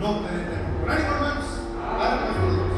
no perecemos. Por ánimo, hermanos, para nuestro Dios.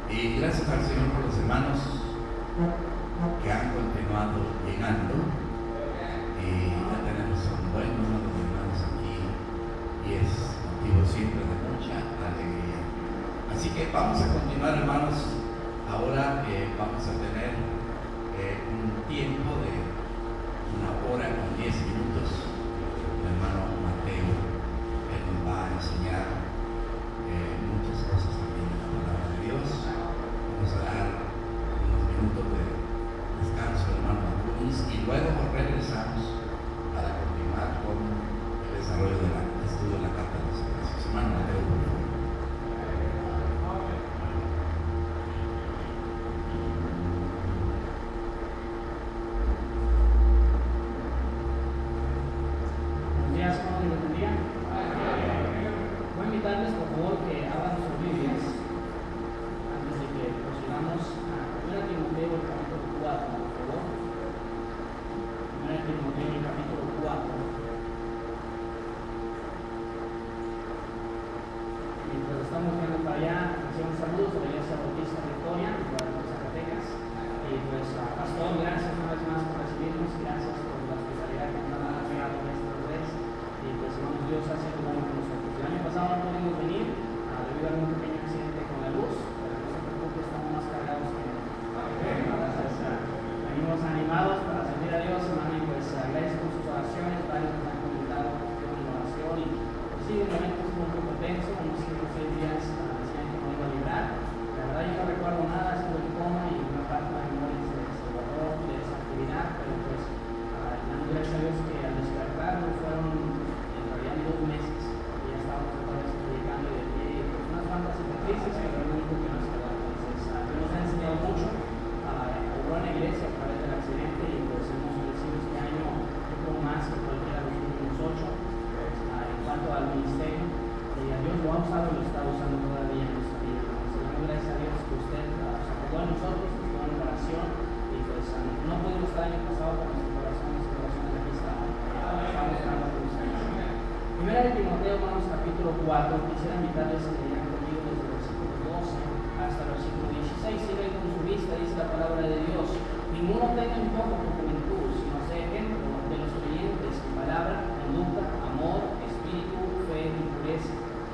Y gracias al Señor por los hermanos que han continuado llegando. Y ya tenemos un buen número de hermanos aquí y es motivo siempre de mucha alegría. Así que vamos a continuar, hermanos. Ahora vamos a tener un tiempo de 1 hora con 10 minutos. El hermano Mateo, él nos va a enseñar muchas cosas también de la palabra de Dios. Vamos a dar unos minutos de descanso al hermano Cruz y luego regresamos para continuar con el desarrollo del estudio de la carta de los Efesios. Hermano Mateo, por favor. al ministerio. Y a Dios lo ha usado y lo está usando todavía en nuestra vida. Señor, gracias a Dios que usted se acordó de nosotros, que estuvo en oración. Y pues no pudimos estar el año pasado con nuestras oraciones de aquí estamos orando por ustedes. Primera de Timoteo, hermanos, capítulo 4. Quisiera invitarles a que lean conmigo desde el versículo 12 hasta el versículo 16. Sigan con su vista, dice la palabra de Dios. Ninguno tenga en poco tu juventud, sino sea ejemplo de los creyentes en palabra, conducta, amor, espíritu, fe y pureza.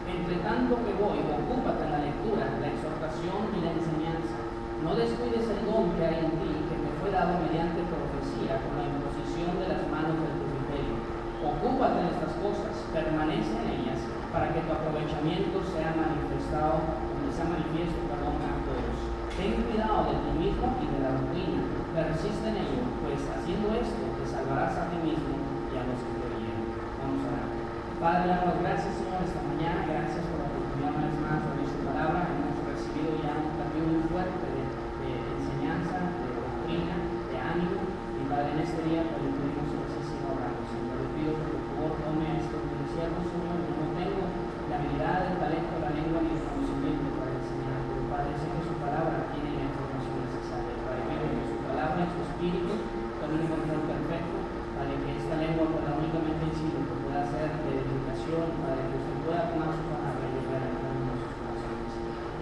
Entre tanto que voy, ocúpate en la lectura, la exhortación y la enseñanza. No descuides el don que hay en ti, que te fue dado mediante profecía con la imposición de las manos del presbiterio. Ocúpate en estas cosas, permanece en ellas, para que tu aprovechamiento sea manifiesto, a todos. Ten cuidado de ti mismo y de la doctrina, persiste en ello, pues haciendo esto te salvarás a ti mismo y a los que te oyen. Vamos a orar. Padre, damos gracias, Señor, esta mañana. Gracias por la oportunidad una vez más de oír su palabra. Hemos recibido ya un cambio muy fuerte de enseñanza, de doctrina, de ánimo. Y Padre, en este día pues, le pedimos que así siga orando. Señor, le pido que por favor tome esto de los siervos, Señor. Yo no tengo la habilidad, el talento, la lengua ni el conocimiento para enseñar. Pero Padre, sé que su palabra tiene la información necesaria. Padre, pido que su palabra y su espíritu tomen un control perfecto. Para que esta lengua pueda únicamente decir lo que pueda ser de edificación, para que usted pueda tomar su palabra y llevar a cada uno de sus corazones.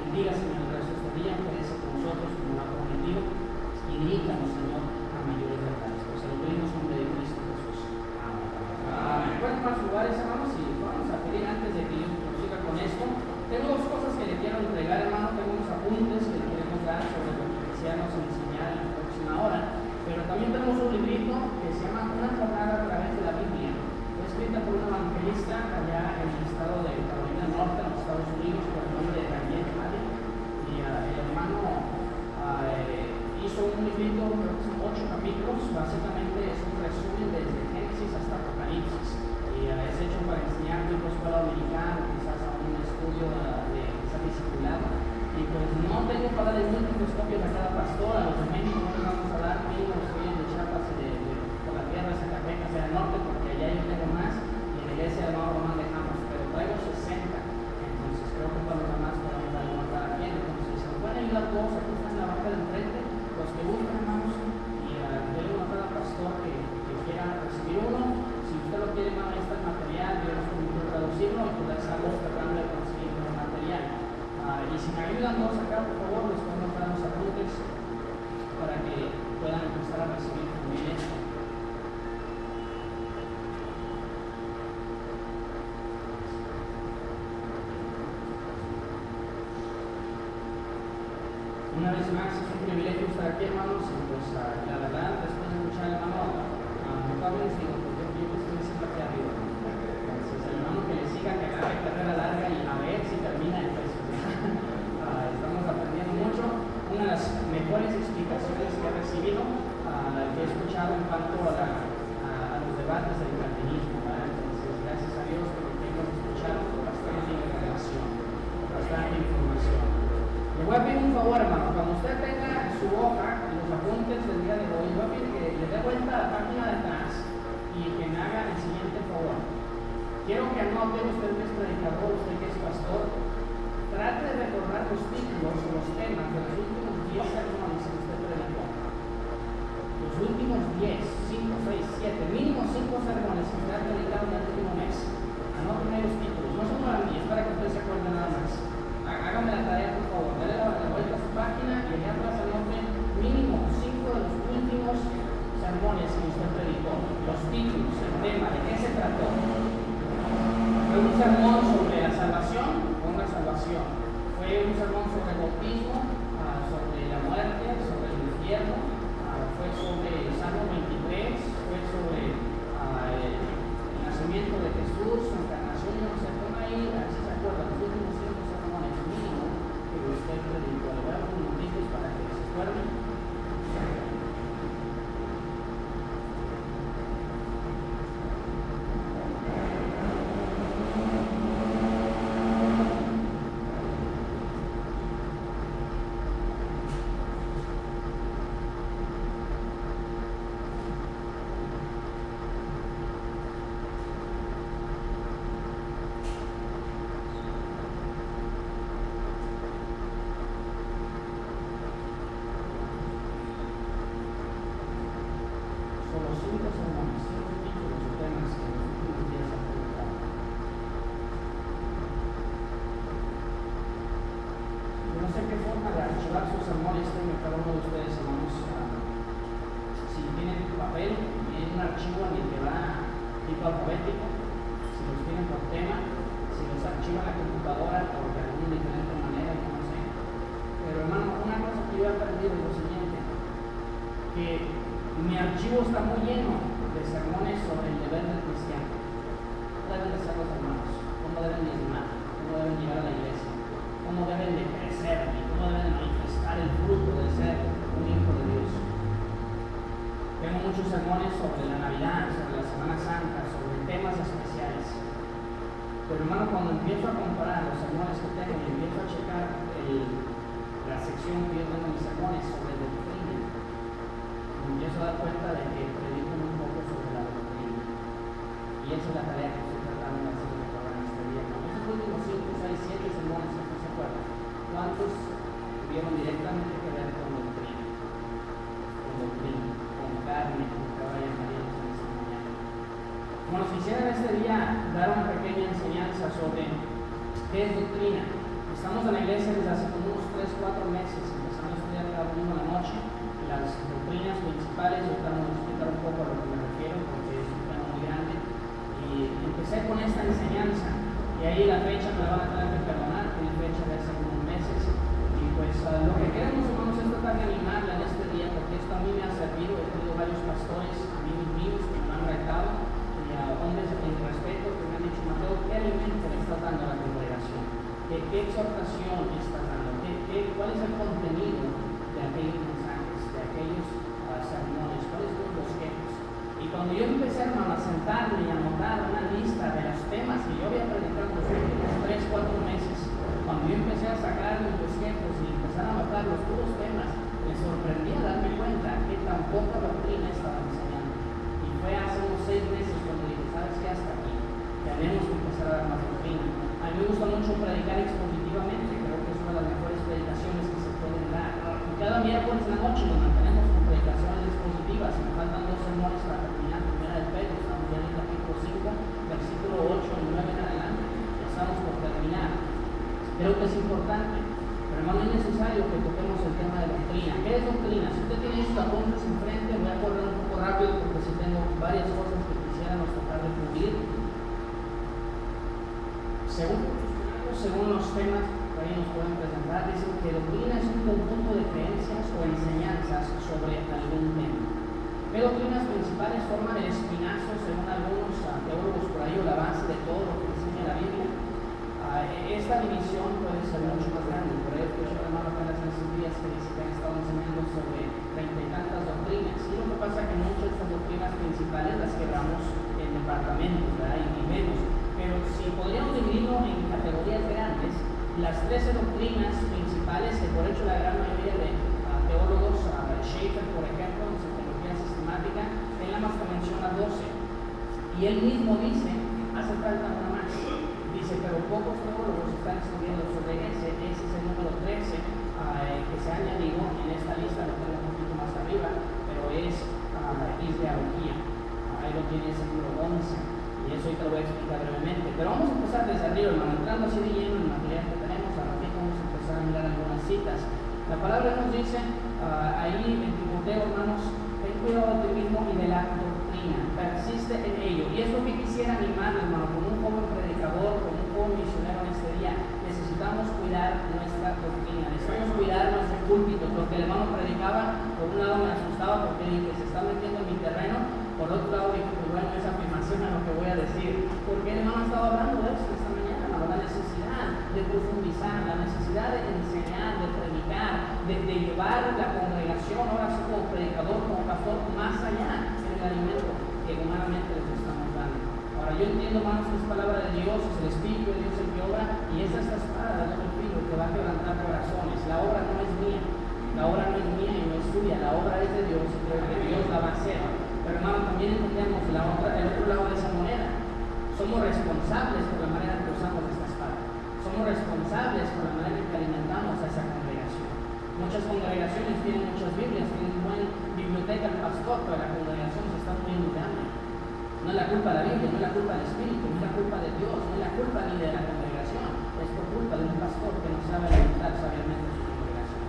Bendiga, Señor, el resto de este día, quédese con nosotros como lo ha prometido y diríjanos, Señor, a mayores verdades. Pues se lo pedimos en nombre de Cristo Jesús. Amén. Amén. Pueden tomar sus lugares, hermanos, y vamos a pedir antes de que yo prosiga con esto. Tengo dos cosas que le quiero entregar, hermano. Tengo unos apuntes que le queremos dar sobre lo que quisiéramos enseñar en la próxima hora. Pero también tenemos un librito que se llama Una jornada a través de la Biblia. Fue escrita por un evangelista allá en el estado de Carolina del Norte, en los Estados Unidos, por el nombre de Daniel Hadi. Y el hermano hizo un librito, creo que son 8 capítulos. Básicamente es un resumen desde Génesis hasta Apocalipsis. Y es hecho para enseñar tipo escuela americana, quizás a un estudio de quizás discipulado. Y pues no tengo para darle múltiples copias a cada pastor. A los de México no les vamos a dar mínimo los que de Chiapas y por la tierra de Zacatecas del norte, porque allá yo tengo más y en la iglesia del norte no dejamos, pero traigo 60. Entonces creo que para los demás podemos darle una cada quien. Entonces si nos pueden ayudar todos, aquí están en la banca de enfrente, los que buscan, hermanos, y denle uno a cada pastor que quiera recibir uno. Si usted lo quiere, hermano, ahí está el material, yo les permito traducirlo y pues estamos tratando de conseguir el material. Y si me ayudan todos acá, por favor, les podemos dar los apuntes para que puedan empezar a recibir también esto. Una vez más, es un privilegio estar aquí, hermanos, y pues la verdad, después de escuchar al hermano, no cabe decir, porque yo estoy siempre aquí arriba. Entonces, el hermano que le siga, que agarre carrera larga y a ver si termina el precio. Estamos aprendiendo mucho. Una de las mejores explicaciones que he recibido, que he escuchado en cuanto a los debates del calvinismo. Entonces, gracias a Dios por lo que hemos escuchado, por bastante información. Le voy a pedir un favor, hermano. Cuando usted tenga su hoja y los apuntes del día de hoy, voy a pedir que le dé vuelta a la página de atrás y que me haga el siguiente favor. Quiero que anote usted que es predicador, usted que es pastor. Trate de recordar los títulos o los temas de los últimos 10 sermones que usted predicó. Los últimos 10, 5, 6, 7, mínimo 5 sermones que usted ha predicado en el último mes. Anóteme los títulos. No son para mí, es para que usted se acuerde nada más. Hágame la tarea, por favor. Dale la vuelta a su página y allá atrás anote mínimo 5 de los últimos sermones que usted predicó. Los títulos, el tema, de qué se trató. Fue un sermón sobre la salvación. Fue un sermón sobre el bautismo, sobre la muerte, sobre el infierno, fue sobre el Salmo 23, fue sobre el nacimiento de Jesús, su encarnación, yo no sé, ponga ahí, a ver si se acuerdan, los últimos 5 sermones mínimo que usted predicó. Le voy a dar unos minutitos para que se acuerden. está muy lleno de sermones sobre el deber del cristiano. ¿Cómo deben de ser los hermanos? ¿Cómo deben diezmar? ¿Cómo deben llegar a la iglesia? ¿Cómo deben de crecer? ¿Y cómo deben manifestar el fruto de ser un hijo de Dios? Tengo muchos sermones sobre la Navidad, sobre la Semana Santa, sobre temas especiales. Pero hermano, cuando empiezo a comparar los sermones que tengo y empiezo a checar la sección que yo tengo en mis sermones sobre doctrina, me empiezo a dar cuenta de que predico un poco sobre la doctrina. Y esa es la tarea que estoy tratando de hacer en este día. En estos últimos 5, 6, 7 sermones, si se acuerdan, ¿cuántos tuvieron directamente que ver con doctrina? Con carne, como que vayan maridos en esta mañana. Bueno, quisiera este día dar una pequeña enseñanza sobre qué es doctrina. Estamos en la iglesia desde hace como unos 3-4 meses, empezando a estudiar cada domingo en la noche las doctrinas principales. Yo vamos a explicar un poco a lo que me refiero, porque es un tema muy grande. Y empecé con esta enseñanza, y ahí la fecha me la van a tener que perdonar, tiene fecha de hace unos meses. Y pues lo que queremos, hermanos, es tratar de animarla en este día, porque esto a mí me ha servido. He tenido varios pastores, amigos que me han retado, y a hombres en respeto que me han dicho: Mateo, ¿qué alimento le estás dando a la congregación? ¿Qué exhortación estás dando? ¿Cuál es el contenido de aquellos mensajes, de aquellos sermones? ¿Cuáles son los bosquejos? Y cuando yo empecé, hermano, a sentarme y a anotar una lista de los temas que yo había predicado los últimos 3-4 meses, cuando yo empecé a sacar mis bosquejos y empezar a anotar los puros temas, me sorprendí a darme cuenta que tan poca doctrina estaba enseñando. Y fue hace unos 6 meses cuando dije: ¿sabes qué? Hasta aquí tenemos que empezar a dar más doctrina. A mí me gusta mucho predicar expositivamente, creo que es una de las mejores predicaciones que se pueden dar. Y cada miércoles en la noche nos mantenemos con predicaciones expositivas. Me faltan 2 sermones para terminar primera de Pedro, estamos ya en el capítulo 5, versículo 8 y 9 en adelante. Ya estamos por terminar. Creo que es importante, pero hermano, es necesario que toquemos el tema de doctrina. ¿Qué es doctrina? Si usted tiene sus apuntes enfrente, voy a correr un poco rápido porque si tengo varias cosas que quisiéramos tratar de cubrir. Según los temas que ahí nos pueden presentar, dicen que doctrina es un conjunto de creencias o enseñanzas sobre algún tema. ¿Qué doctrinas principales forman el espinazo, según algunos teólogos por ahí, o la base de todo lo que enseña la Biblia? Esta división puede ser mucho más grande. Por ahí escuché un hermano apenas en estos días que dice que han estado enseñando sobre 30 y tantas doctrinas. Y lo que pasa es que muchas de estas doctrinas principales las quebramos en departamentos, ¿verdad? Y menos. Pero si podríamos dividirlo en categorías grandes, las 13 doctrinas principales, que por hecho la gran mayoría de teólogos, Schaeffer por ejemplo, en su teología sistemática, él nada más que menciona 12. Y él mismo dice: hace falta una más. Dice: pero pocos teólogos están estudiando sobre ese es el número 13 que se ha añadido en esta lista, lo tengo un poquito más arriba, pero es ideología. Ahí lo tienes el número 11. Y eso ahorita lo voy a explicar brevemente. Pero vamos a empezar desde arriba, hermano, entrando así de lleno en el material que tenemos. A ratito vamos a empezar a mirar algunas citas. La palabra nos dice ahí en Timoteo, hermanos: ten cuidado de ti mismo y de la doctrina, persiste en ello. Y es lo que quisiera animar, hermano, como un joven predicador, como un joven misionero en este día. Necesitamos cuidar nuestra doctrina, necesitamos cuidar nuestro púlpito. Lo que el hermano predicaba, por un lado me asustaba porque dije: se está metiendo en mi terreno. Por otro lado dije: pues bueno, esa afirmación a lo que voy a decir, porque el hermano estaba hablando de esto esta mañana, la necesidad de profundizar, la necesidad de enseñar, de predicar, de llevar la congregación, ahora sí como predicador, como pastor, más allá en el alimento que humanamente les estamos dando. Ahora yo entiendo, hermanos, que es palabra de Dios, es el Espíritu de Dios el que obra, y es esta espada de doble filo que va a quebrantar corazones. La obra no es mía, la obra no es mía y no es suya, la obra es de Dios, y creo que Dios la va a hacer. Pero hermano, también entendemos el otro lado de esa moneda. Somos responsables por la manera en que usamos esta espada. Somos responsables por la manera en que alimentamos a esa congregación. Muchas congregaciones tienen muchas Biblias, tienen una buena biblioteca el pastor, pero la congregación se está muriendo de hambre. No es la culpa de la Biblia, no es la culpa del Espíritu, no es la culpa de Dios, no es la culpa ni de la congregación. Es por culpa de un pastor que no sabe alimentar sabiamente su congregación.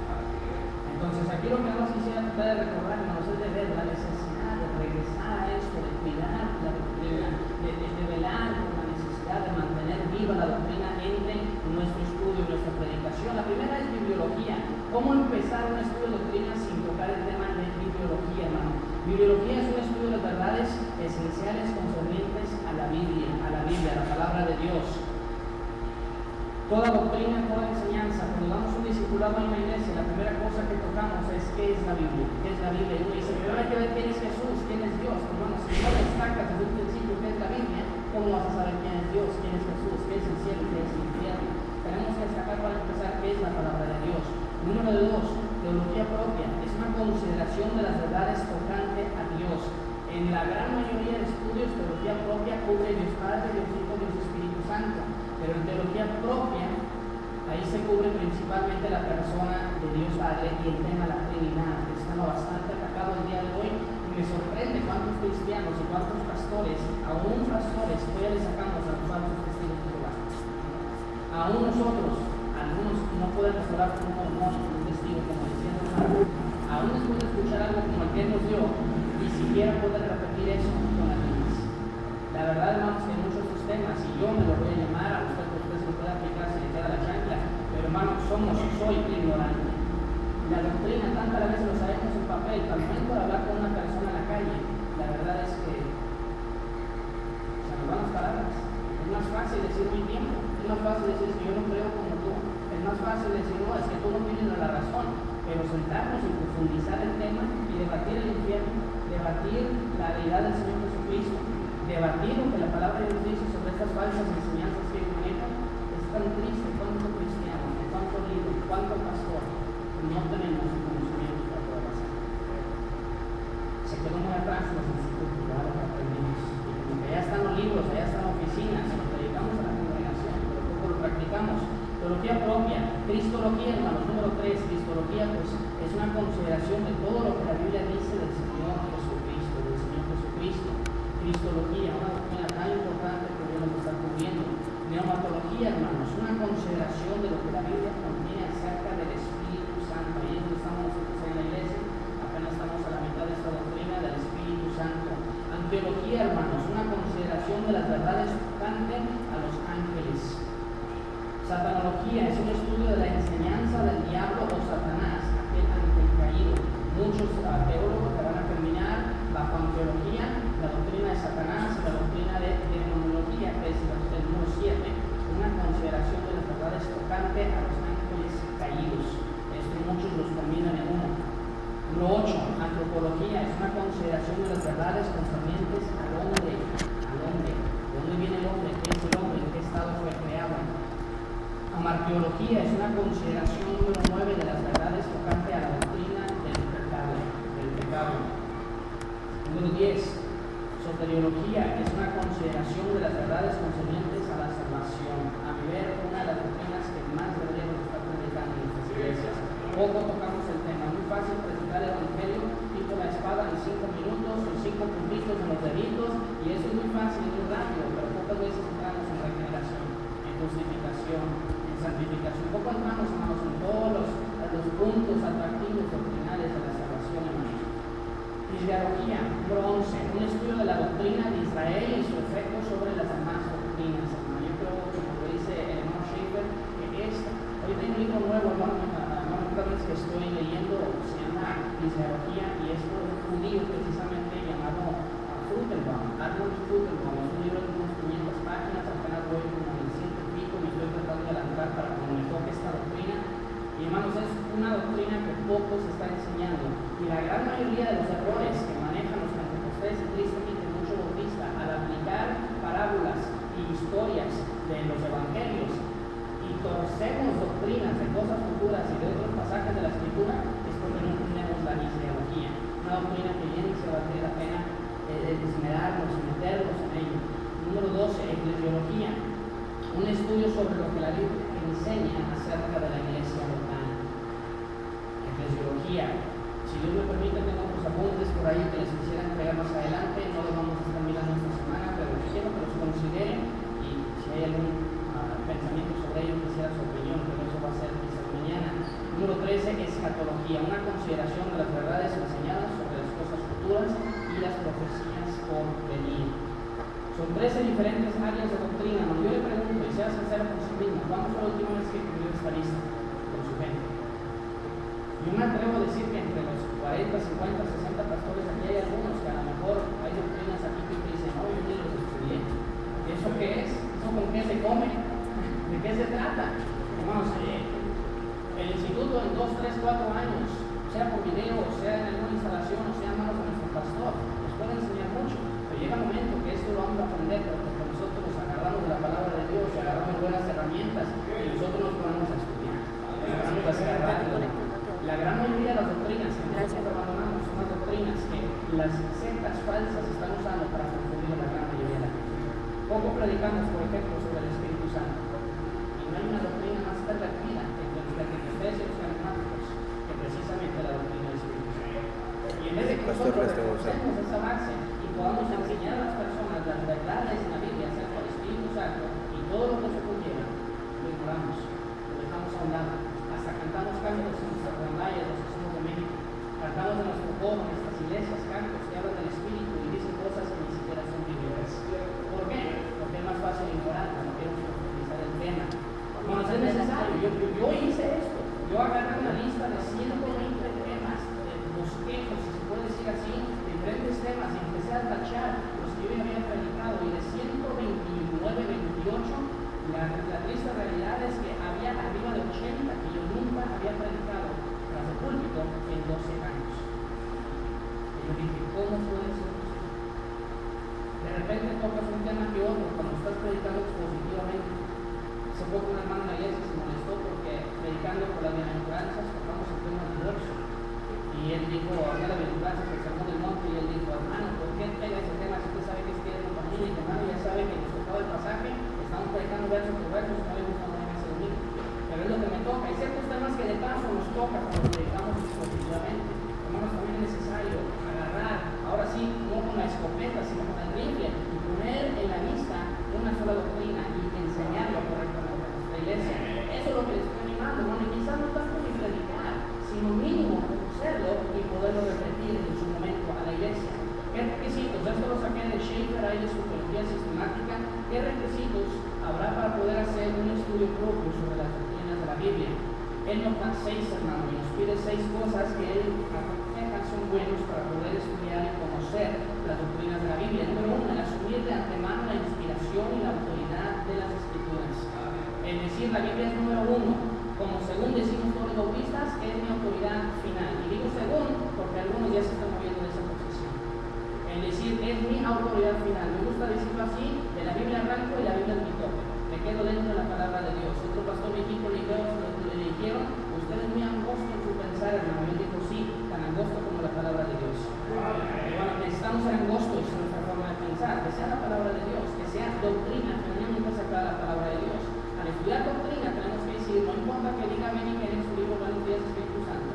Entonces aquí lo que más quisiera tratar de recordar, hermanos, es de ver la necesidad de regresar a esto, de cuidar la doctrina, de velar por la necesidad de mantener viva la doctrina entre nuestro estudio y nuestra predicación. La primera es bibliología. ¿Cómo empezar un estudio de doctrina sin tocar el tema de bibliología, hermano? Bibliología es un estudio verdades esenciales concernientes a la Biblia, la palabra de Dios. Toda doctrina, toda enseñanza, cuando damos un discipulado en la iglesia, la primera cosa que tocamos es ¿qué es la Biblia? ¿Qué es la Biblia? Y uno dice, pero hay que ver quién es Jesús, quién es Dios. Hermano, si no destacas desde un principio qué es la Biblia, ¿cómo vas a saber quién es Dios, quién es Jesús, qué es el cielo, qué es el infierno? Tenemos que destacar para empezar qué es la palabra de Dios. Número 2, teología propia. Es una consideración de las verdades tocante a Dios. En la gran mayoría de estudios, teología propia cubre Dios Padre, Dios Hijo, Dios Espíritu Santo. Pero en teología propia, ahí se cubre principalmente la persona de Dios Padre y el tema de la Trinidad, que está bastante atacado el día de hoy. Y me sorprende cuántos cristianos y cuántos pastores, aún pastores, hoy ya le sacamos a los falsos testigos de Jehová. Aún nosotros, algunos no pueden restaurar un mormón, un testigo, como diciendo hermano, aún después de escuchar algo como el que Él nos dio, ni siquiera poder repetir eso con las demás. La verdad, hermanos, que en muchos de estos temas, y yo me lo voy a llamar a usted, que usted se lo pueda aplicar si le queda la chancla, pero hermanos, soy ignorante. La doctrina, tantas veces lo sabemos en papel, al momento de hablar con una persona en la calle, la verdad es que se nos van las palabras. Es más fácil decir muy tiempo, es más fácil decir que yo no creo como tú, es más fácil decir no, es que tú no tienes la razón, pero sentarnos y profundizar el tema y debatir el infierno, debatir la deidad del Señor Jesucristo, debatir lo que la palabra de Dios dice sobre estas falsas enseñanzas que manejan, es tan triste. Cuánto cristiano, cuánto líder, cuánto pastor no tenemos el conocimiento para poder hacer. Se quedó muy atrás los institutos, ya lo que aprendimos. Y como que ya están los libros, ya están las oficinas, nos dedicamos a la congregación, pero poco lo practicamos. Teología propia, cristología, hermanos, número 3, cristología, pues es una consideración de todo lo que la Biblia dice del Señor Jesucristo. Cristología, una doctrina tan importante que Dios nos está cubriendo. Neumatología, hermanos, una consideración de lo que la Biblia contiene acerca del Espíritu Santo. Ahí es donde estamos nosotros en la iglesia, apenas estamos a la mitad de esta doctrina del Espíritu Santo. Anteología, hermanos, una consideración de las verdades tocante a los ángeles. Satanología es un estudio de la enseñanza del diablo o Satanás, aquel ángel caído. Muchos teólogos que van a terminar bajo anteología, la doctrina de Satanás y la doctrina de demonología, que es el número 7, una consideración de las verdades tocante a los ángeles caídos. Esto muchos los combinan en uno. Número 8, antropología, es una consideración de las verdades concernientes al hombre. ¿De dónde viene el hombre? ¿Qué es el hombre? ¿En qué estado fue creado? Amarteología es una consideración número 9 de las verdades tocante a la doctrina del pecado. Número 10, soteriología es una consideración de las verdades concernientes a la salvación. A mi ver, una de las doctrinas que más deberíamos estar predicando en nuestras iglesias. Poco tocamos el tema, muy fácil predicar el evangelio, tipo la espada en 5 minutos, o 5 puntitos en los deditos, y eso es muy fácil y muy rápido, pero pocas veces entramos en regeneración, en justificación, santificación. Poco entramos, hermanos, en todos los puntos atractivos doctrinales de la salvación, hermanos. Ideología, número 11, un estudio de la doctrina de Israel y su efecto sobre las demás doctrinas, hermano. Yo creo, como lo dice el hermano Schaeffer, que ahorita hay un libro nuevo, hermano, que estoy leyendo, se llama Ideología, y es por un judío precisamente llamado Frutenbaum, Arnold Frutenbaum. Es un libro de unas 500 páginas, apenas voy como en el 100 y pico, me estoy tratando de adelantar para que me toque esta doctrina. Y hermanos, es una doctrina que poco se está enseñando, y la gran mayoría de los errores que manejan los pentecostales y tristemente mucho bautista al aplicar parábolas y historias de los evangelios y torcemos doctrinas de cosas futuras y de otros pasajes de la escritura, es porque no tenemos la ideología, una doctrina que bien se valdría la pena esmerarnos y meternos en ello. Número 12, eclesiología, un estudio sobre lo que la Biblia enseña acerca de la iglesia local. Eclesiología, si Dios me permite, tengo otros apuntes por ahí que les quisiera entregar más adelante, no los vamos a estar mirando esta semana, pero quiero que los consideren, y si hay algún pensamiento sobre ello, quisiera su opinión, pero eso va a ser quizás mañana. Número 13, escatología, una consideración de las verdades enseñadas sobre las cosas futuras y las profecías por venir. Son 13 diferentes áreas de doctrina. Yo le pregunto, y sea sincero con sí mismo, ¿cuándo fue la última vez que escribió esta lista con su gente? Yo me atrevo a decir que entre los 40, 50, 60 pastores aquí hay algunos que a lo mejor hay doctrinas qué se come, de qué se trata. Hermanos, el instituto en 2, 3, 4 años, sea por video, o sea en alguna instalación, o sea en manos de nuestro pastor, nos puede enseñar mucho. Pero llega un momento que esto lo vamos a aprender, porque nosotros nos agarramos de la palabra de Dios, agarramos buenas herramientas y nosotros nos ponemos a estudiar. Nos ponemos a hacer rápido. La gran mayoría de las doctrinas que nosotros abandonamos son las doctrinas que las sectas falsas están usando para confundir a la gran mayoría de la gente. Poco predicamos, por ejemplo, sobre el Espíritu Santo. Y no hay una doctrina más pervertida entre los pentecostales y los carismáticos que precisamente la doctrina del Espíritu Santo. Y en vez de que nosotros reforcemos esa base y podamos enseñar a las personas las verdades en la Biblia acerca del Espíritu Santo y todo lo que se conlleva, lo ignoramos, lo dejamos a un lado. Hasta cantamos cantos en nuestras rondallas, los que somos de México. Cantamos en nuestro coro, en nuestras iglesias, cantos que hablan del Espíritu y dicen cosas que ni siquiera son bíblicas. ¿Por qué? Porque es más fácil ignorar, no queremos profundizar el tema. Bueno, es necesario. Yo hice esto. Yo agarré una lista de 120 temas, de bosquejos, si se puede decir así, diferentes temas, y empecé a tachar los que yo ya había predicado, y de 129, 28, la triste realidad es que había arriba de 80 que yo nunca había predicado tras el púlpito en 12 años. Y yo dije, ¿cómo puede ser posible? De repente tocas un tema que otro, cuando estás predicando expositivamente. Hace poco una hermana en la iglesia se molestó porque predicando por las bienaventuranzas tocamos el tema del divorcio. Y él dijo, había la bienaventuranza del sermón del monte, y él dijo, hermano, ¿por qué pega ese tema si usted sabe que es tiene una familia? Y que hermano ya sabe que nos tocaba el pasaje, estamos predicando verso por verso, si no le gusta no venga a servir. Pero es lo que me toca. Hay ciertos temas que de paso nos toca cuando predicamos expositivamente. Hermanos, también es necesario agarrar, ahora sí, no con la escopeta, sino con el rifle, y poner en la lista una sola doctrina y enseñarlo correctamente a nuestra iglesia. Eso es lo que les estoy animando, hermano, y quizás no tanto ni predicar, sino mínimo conocerlo y poderlo repetir en su momento a la iglesia. ¿Qué requisitos? Esto lo saqué de Schaeffer, ahí de su teología sistemática. ¿Qué requisitos habrá para poder hacer un estudio propio sobre las doctrinas de la Biblia? Él nos da 6, hermano, y nos pide 6 cosas que él aconseja son buenos para poder estudiar y conocer las doctrinas de la Biblia. Número 1, el asumir de antemano la inspiración y la autoridad de las Escrituras. Es decir, la Biblia es número 1. Como según decimos todos los bautistas, es mi autoridad final. Y digo según porque algunos ya se están moviendo de esa posición. Es decir, es mi autoridad final. Me gusta decirlo así, de la Biblia arranco y la Biblia es mi tope. Me quedo dentro de la palabra de Dios. Otro pastor viejito le dijeron, usted es muy angosto en su pensar, hermano. Yo digo, sí, tan angosto como la palabra de Dios. Bueno, necesitamos ser angostos en nuestra forma de pensar, que sea la palabra de Dios, que sea doctrina, finalmente sacar la palabra de Dios. Al estudiar doctrina tenemos que decir, no importa que diga Benny en su libro Buenos Días Espíritu Santo,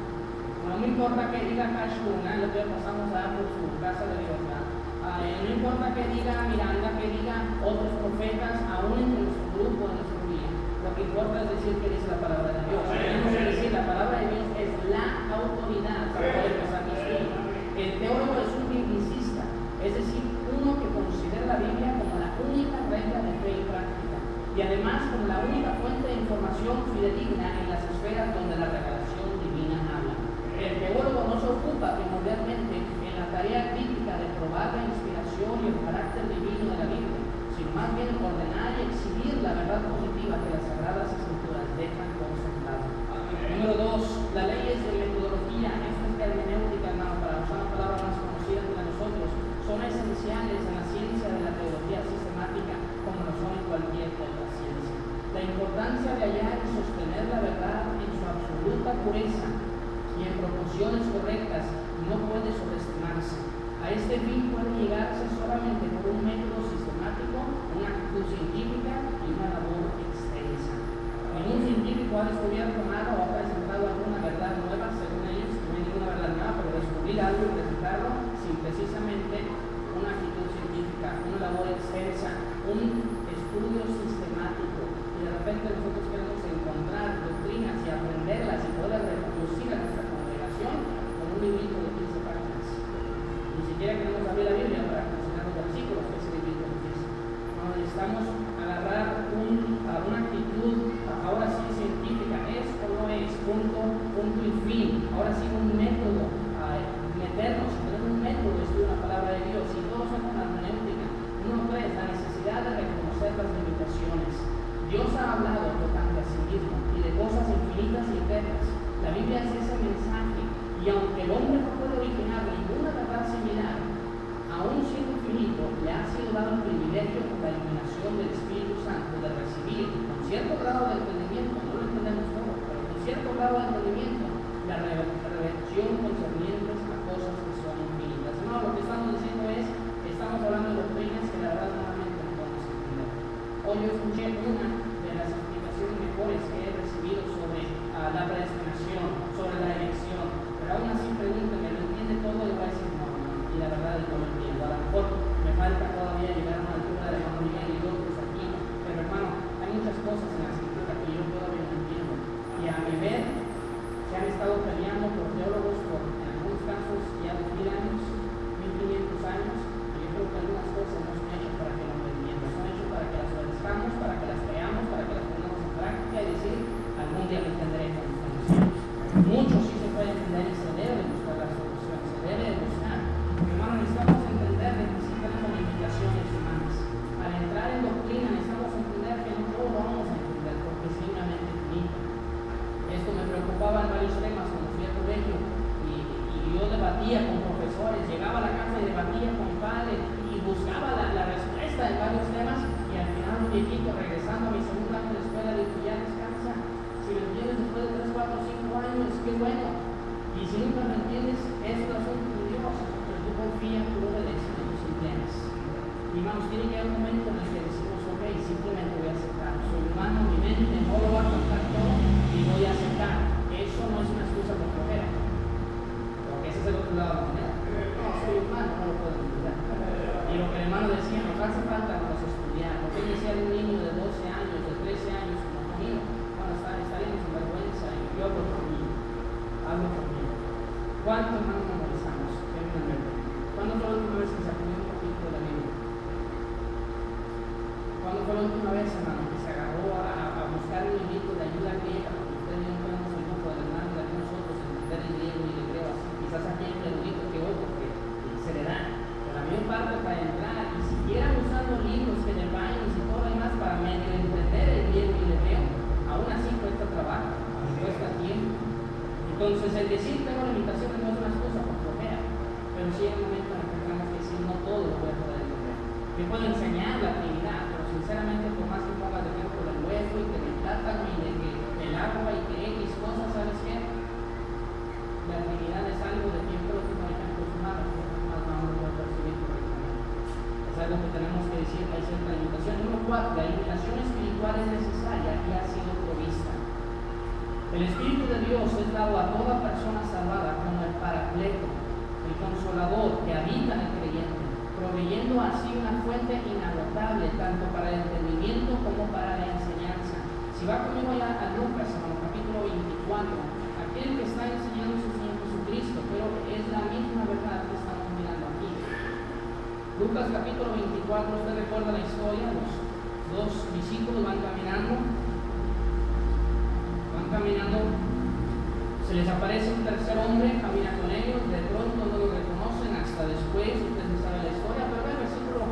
no me importa que diga Kashuna, lo que pasamos a por su casa de Dios, no importa que diga Miranda, que diga otros profetas, aún en nuestro grupo, en nuestro día. Lo que importa es decir que dice la palabra de Dios. Tenemos que decir, la palabra de Dios es la autoridad para poder pasar mi espíritu. El teólogo es un biblicista, es decir, uno que considera la Biblia como la única regla de fe y práctica, y además como la única fuente de información fidedigna en las esferas donde la revelación divina habla. El teólogo no se ocupa primordialmente en la tarea crítica de probar la inspiración y el carácter divino de la Biblia, sino más bien ordenar y exhibir la verdad positiva que las Sagradas Escrituras dejan concentrada. Número 2, las leyes de metodología. Esta es la hermenéutica, hermano, para usar una palabra más conocida entre nosotros, son esenciales en la ciencia de la teología sistemática, como lo son en cualquier otra ciencia. La importancia de hallar y sostener la verdad en su absoluta pureza y en proporciones correctas no puede subestimarse. A este fin puede llegarse solamente por un método sistemático, una actitud científica y una labor extensa. Ningún científico ha descubierto nada o ha presentado alguna verdad nueva, según ellos, no hay ninguna verdad nueva, pero descubrir algo y presentarlo sin precisamente una actitud científica, una labor extensa, un estudio sistemático. Y de repente nosotros queremos encontrar doctrinas y aprenderlas y poder reproducir a nuestra congregación con un librito de 15 páginas. Ni siquiera queremos abrir la Biblia para considerar los versículos que ese librito nos dice. Necesitamos agarrar una actitud, ahora sí científica, es por otro lado del entendimiento, la revelación concernientes a cosas que son infinitas. No, lo que estamos diciendo es, estamos hablando de doctrinas que la verdad normalmente no podemos entender. Hoy yo escuché una de las explicaciones mejores que he recibido sobre la predestinación, sobre la elección, pero aún así pregúntame, ¿lo entiende todo? Y voy a decir no, y la verdad no lo entiendo. A lo mejor me falta todavía llegar a una altura de hermano Miguel y otros aquí, pero hermano, hay muchas cosas en la escritura que yo todavía no entiendo. Y a mi ver, se han estado peleando por teólogos por, en algunos casos, ya 2000 años, 1500 años, y yo creo que algunas cosas no son hechas para que no lo entiendan, son hechas para que las obedezcamos, para que las creamos, para que las pongamos en práctica y decir, algún día lo entenderé con los conocimientos. Mucho sí se puede entender y se debe buscar la solución, se debe buscar. Hermano, necesitamos entender de que sí tenemos limitaciones humanas. Para entrar en doctrina necesitamos entender que no todo lo vamos a entender porque es simplemente finito. Esto me preocupaba en varios temas cuando fui a colegio y yo debatía con profesores, llegaba a la casa y debatía con padres y buscaba la respuesta en varios temas y al final un viejito regresando a mi segundo año de escuela dijo, ya descansa, si lo entiendes después de 3, 4, 5 años, qué bueno, y si nunca lo entiendes, es un asunto de Dios, pero tú confía, tú obedeces en tus entiendes. Y hermanos, tiene que haber un momento en el que decimos, ok, simplemente voy a aceptar, soy humano, mi mente no lo va a contar todo y voy a aceptar. Eso no es una excusa por flojera, porque ese es el otro lado de la moneda. No, soy humano, no lo puedo entender. Y lo que el hermano decía, nos hace falta nos estudiar. Lo que decía de un niño de 12 años, de 13 años, como conmigo, bueno, estaríamos en vergüenza y yo hablo conmigo. ¿Cuánto hermanos memorizamos? ¿Cuándo fue la última vez que se aprendió un capítulo de la Biblia? ¿Cuándo fue la última vez, hermano, que se agarró a buscar un librito de ayuda griega? Porque ustedes no podemos el grupo del hermano de nosotros entender el griego y el hebreo así. Quizás aquí hay un erudito que otro que se le da. Pero la mayor parte para entrar, y siquiera usando libros que de Vines y todo lo demás para medio entender el griego y el hebreo, aún así cuesta trabajo, cuesta tiempo. Entonces, el decir tengo limitaciones no es una excusa por flojera, pero sí hay un momento en el que tenemos que decir no todo lo voy a poder entender. Yo puedo enseñar la Trinidad, pero sinceramente, por más que pongas de ejemplo del huevo y que del plátano y de que el agua y que X cosas, ¿sabes qué? La Trinidad es algo de quien creo que no hay ejemplos humanos, más vamos a poder percibir correctamente. Es algo que tenemos que decir que hay cierta limitación. Número 4, la iluminación espiritual es necesaria y ha sido provista. El Espíritu de Dios es dado a toda persona salvada como el Paracleto, el Consolador que habita en el creyente, proveyendo así una fuente inagotable tanto para el entendimiento como para la enseñanza. Si va conmigo allá a Lucas, en el capítulo 24, aquel que está enseñando su Señor Jesucristo, pero es la misma verdad que estamos mirando aquí. Lucas capítulo 24, usted recuerda la historia, los dos discípulos van caminando, se les aparece un tercer hombre, camina con ellos, de pronto no lo reconocen hasta después, usted no sabe la historia, pero ve el versículo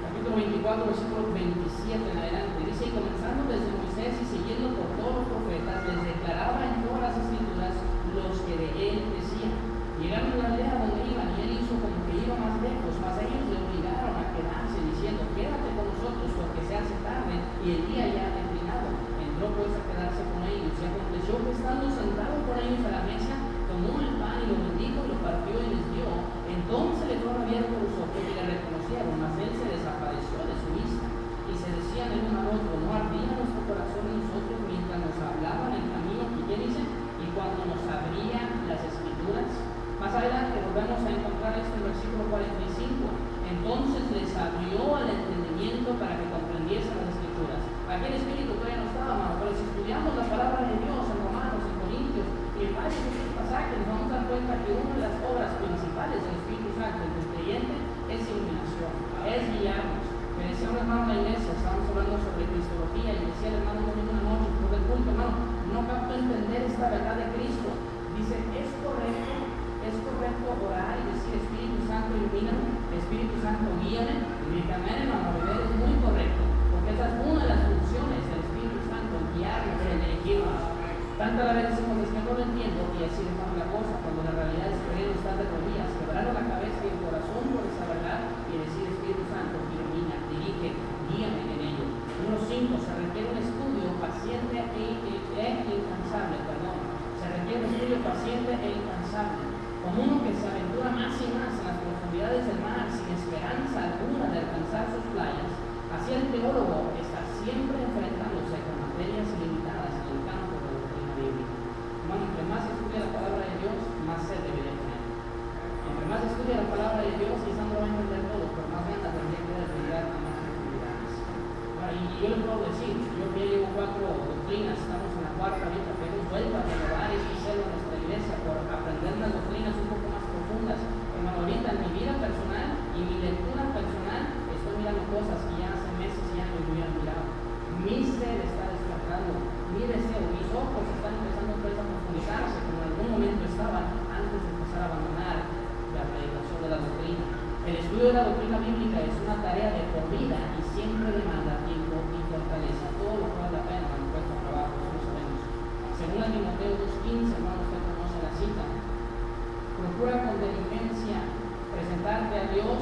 capítulo 24, versículo 27 en adelante, dice, y comenzando desde Moisés y siguiendo por todos los profetas, les declaraba en todas las escrituras los que de él decían. Llegaron a la aldea donde iban y él hizo como que iba más lejos, mas ellos le obligaron a quedarse diciendo, quédate con nosotros porque se hace tarde y el día ya ha declinado. Entró pues a quedarse con ellos y aconteció que estando sentado con ellos a la mesa, tomó el pan y lo bendijo y lo partió y les dio. Entonces le fueron abiertos los ojos y le reconocieron, mas él se desapareció de su vista. Y se decían el uno al otro, no ardía nuestro corazón en nosotros mientras nos hablaban en el camino, y ¿qué dice? Y cuando nos abrían las escrituras. Más adelante volvemos a encontrar esto en el versículo 45. Entonces les abrió el entendimiento para que comprendiesen las escrituras. Aquel espíritu todavía no estaba, amado, pero si estudiamos la palabra de Dios en Romanos, en Corintios y en varios otros pasajes, nos vamos a dar cuenta que una de las obras principales del Espíritu Santo en el creyente es iluminación, es guiarnos. Me decía un hermano en la iglesia, estábamos hablando sobre cristología y decía el hermano domingo una noche, por el punto, hermano, no capto entender esta verdad de Cristo. Dice, es correcto orar y decir Espíritu Santo ilumíname, Espíritu Santo guíame, y mi camino a beber es muy correcto, porque esa es una de las funciones del Espíritu Santo, guiarnos y dirigirnos. Tanta la vez decimos, es que no lo entiendo, y así dejamos la cosa, cuando la realidad es querer estar de rodillas, quebrando la cabeza y el corazón por esa verdad, y decir Espíritu Santo ilumina, dirige, guíame en ello. Número 5, se requiere un estudio el incansable, como uno que se aventura más y más en las profundidades del mar sin esperanza alguna de alcanzar sus playas. Así el teólogo está siempre enfrentándose con materias ilimitadas en el campo de la doctrina bíblica. Hermano, entre más estudia la palabra de Dios, más sed debería tener. Entre más estudia la palabra de Dios, quizás no va a entender todo, pero más ganas tendría que desarrollar a más profundidades. Y yo les puedo decir, yo ya llevo 4 doctrinas, estamos en la 4ª ahorita, que hemos vuelto a renovar este celo en nuestra iglesia por aprender unas doctrinas un poco más profundas. Hermano, ahorita en mi vida personal y mi lectura personal estoy mirando cosas que ya hace meses y años yo ya he mirado. Mi sed está despertando, mi deseo, mis ojos están empezando a profundizarse como en algún momento estaban antes de empezar a abandonar la predicación de la doctrina. El estudio de la doctrina bíblica es una tarea de por vida y siempre demanda tiempo y fortaleza. Todo lo que vale la pena cuando cuesta trabajo, eso lo sabemos. Según a Timoteo 2:15, hermano, usted conoce la cita. Procura con diligencia presentarte a Dios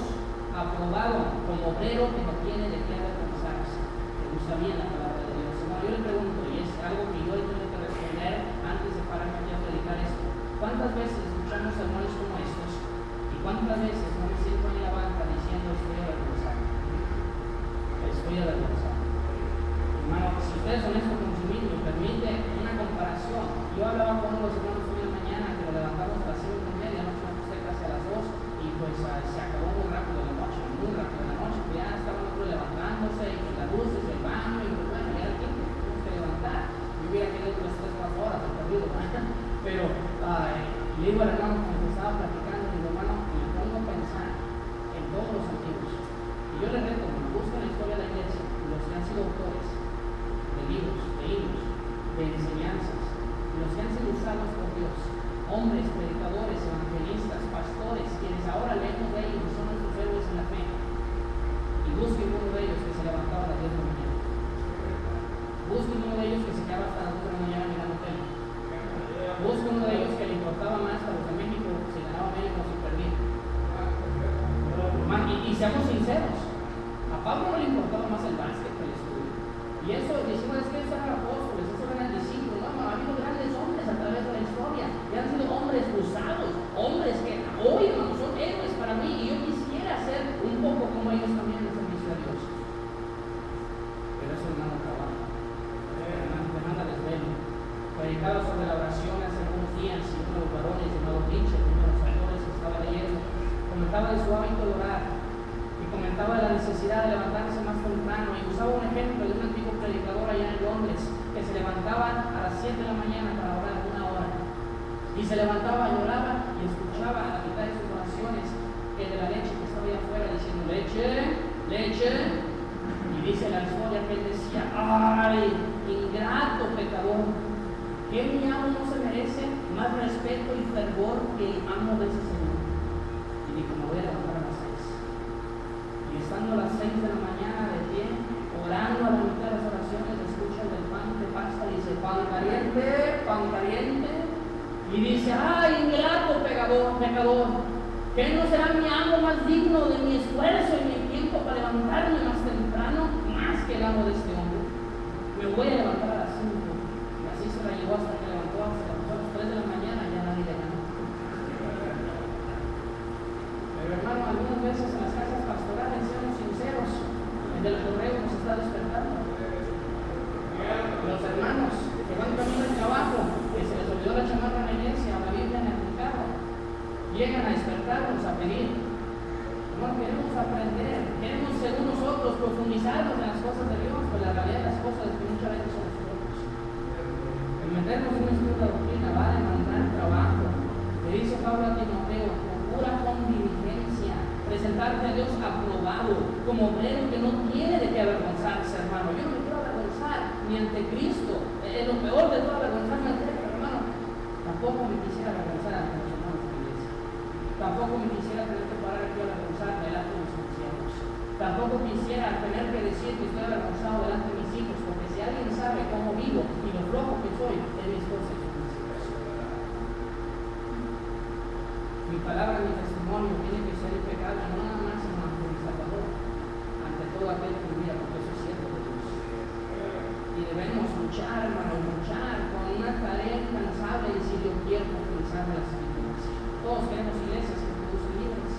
aprobado como obrero que no tiene de qué avergonzarse. Te gusta bien la palabra de Dios. Hermano, yo le pregunto, y es algo que yo he tenido que responder antes de pararme aquí a predicar esto. ¿Cuántas veces escuchamos sermones como estos? ¿Y cuántas veces no me siento en la banca diciendo estoy avergonzado? Estoy avergonzado. Hermano, si usted es honesto con su mismo, me permite una comparación. Yo hablaba con uno de los hermanos hoy en la mañana que lo levantamos a las 5:30, anoche me acosté casi a las 2 y pues se acabó muy rápido la noche, pues ya estaban otros levantándose y con las luces del baño y pues bueno, ya era tiempo, tenemos que levantar. Yo hubiera querido otras 3-4 horas, perdido, pero le digo al hermano con el que estaba platicando, y digo, hermano, me pongo a pensar en todos los antiguos. Y yo le reto, me busco la historia de la iglesia, los que han sido autores de libros, de himnos, de enseñanzas, los que han sido usados por Dios, hombres, predicadores, evangelistas, pastores, quienes ahora leemos de ellos, son nuestros héroes en la fe. Y busquen uno de ellos que se levantaba a las 10 de la mañana. Busquen uno de ellos que se quedaba hasta las 2 de la mañana mirando tele. Busquen uno de ellos que le importaba más a los de México si ganaba América o si perdía. Y seamos sinceros, a Pablo no le importaba más el básquet que el estudio. Y eso, decimos, es que esos eran apóstoles, esos eran discípulos. No, ha habido grandes hombres a través de la historia, y han sido hombres usados, hombres que hoy, hermano, son héroes para mí, y yo quisiera ser un poco como ellos también en el servicio a Dios. Pero eso, hermano, trabaja. Demanda desvelo. Predicaba sobre la oración hace algunos días, y uno de los varones llamado Richard, uno de los autores que estaba leyendo, comentaba de su hábito de orar, y comentaba de la necesidad de levantarse más temprano, y usaba un ejemplo de un antiguo predicador allá en Londres, que se levantaba a las 7 de la mañana para orar 1 hora, y se levantaba, lloraba y escuchaba a la mitad de sus oraciones el de la leche que estaba allá afuera diciendo leche, leche, y dice la historia que él decía, ¡ay, ingrato pecador! ¿Qué mi amo no se merece más respeto y fervor que el amo de ese Señor? Y dijo, me voy a levantar a las 6. Y estando a las 6 de la mañana de pie, orando a la mitad de las oraciones, escucha el del pan de pasta y dice, pan caliente, y dice, ¡ay, ingrato pecador! ¿Qué no será mi amo más digno de mi esfuerzo y mi tiempo para levantarme más temprano, más que el amo de este hombre? Me voy a levantar a las 5. Y así se la llevó hasta que se levantó a las 3 de la mañana y ya nadie le ganó. Pero hermano, algunas veces en las casas pastorales, seamos sinceros, el del correo nos está despertando. Los hermanos que van camino al trabajo, que se les olvidó la chamarra en la iglesia o la Biblia en el carro, llegan a despertarnos a pedir. No queremos aprender, queremos según nosotros profundizarnos en las cosas de Dios, pero la realidad de las cosas es que muchas veces son nosotros. El meternos en un estudio de doctrina va a demandar trabajo. Le dice Pablo a Timoteo, procura con diligencia presentarte a Dios aprobado, como obrero que no tiene de qué avergonzarse, hermano. Yo no me quiero avergonzar ni ante Cristo. Es lo peor de todo, avergonzarme ante Él, hermano. Tampoco me quisiera avergonzar ante los hermanos de la iglesia. Tampoco me quisiera tener que parar aquí a avergonzarme delante de mis ancianos. Tampoco quisiera tener que decir que estoy avergonzado delante de mis hijos, porque si alguien sabe cómo vivo y lo flojo que soy, es mi esposa y sus hijos. Mi palabra, mi testimonio tiene que ser impecable, no nada más ante mi Salvador, ante todo aquel que mira, porque eso es cierto de Dios. Y debemos luchar, hermano, luchar con con una tarea incansable y si Dios quiere profundizar en las escrituras. Todos queremos iglesias que producen líderes.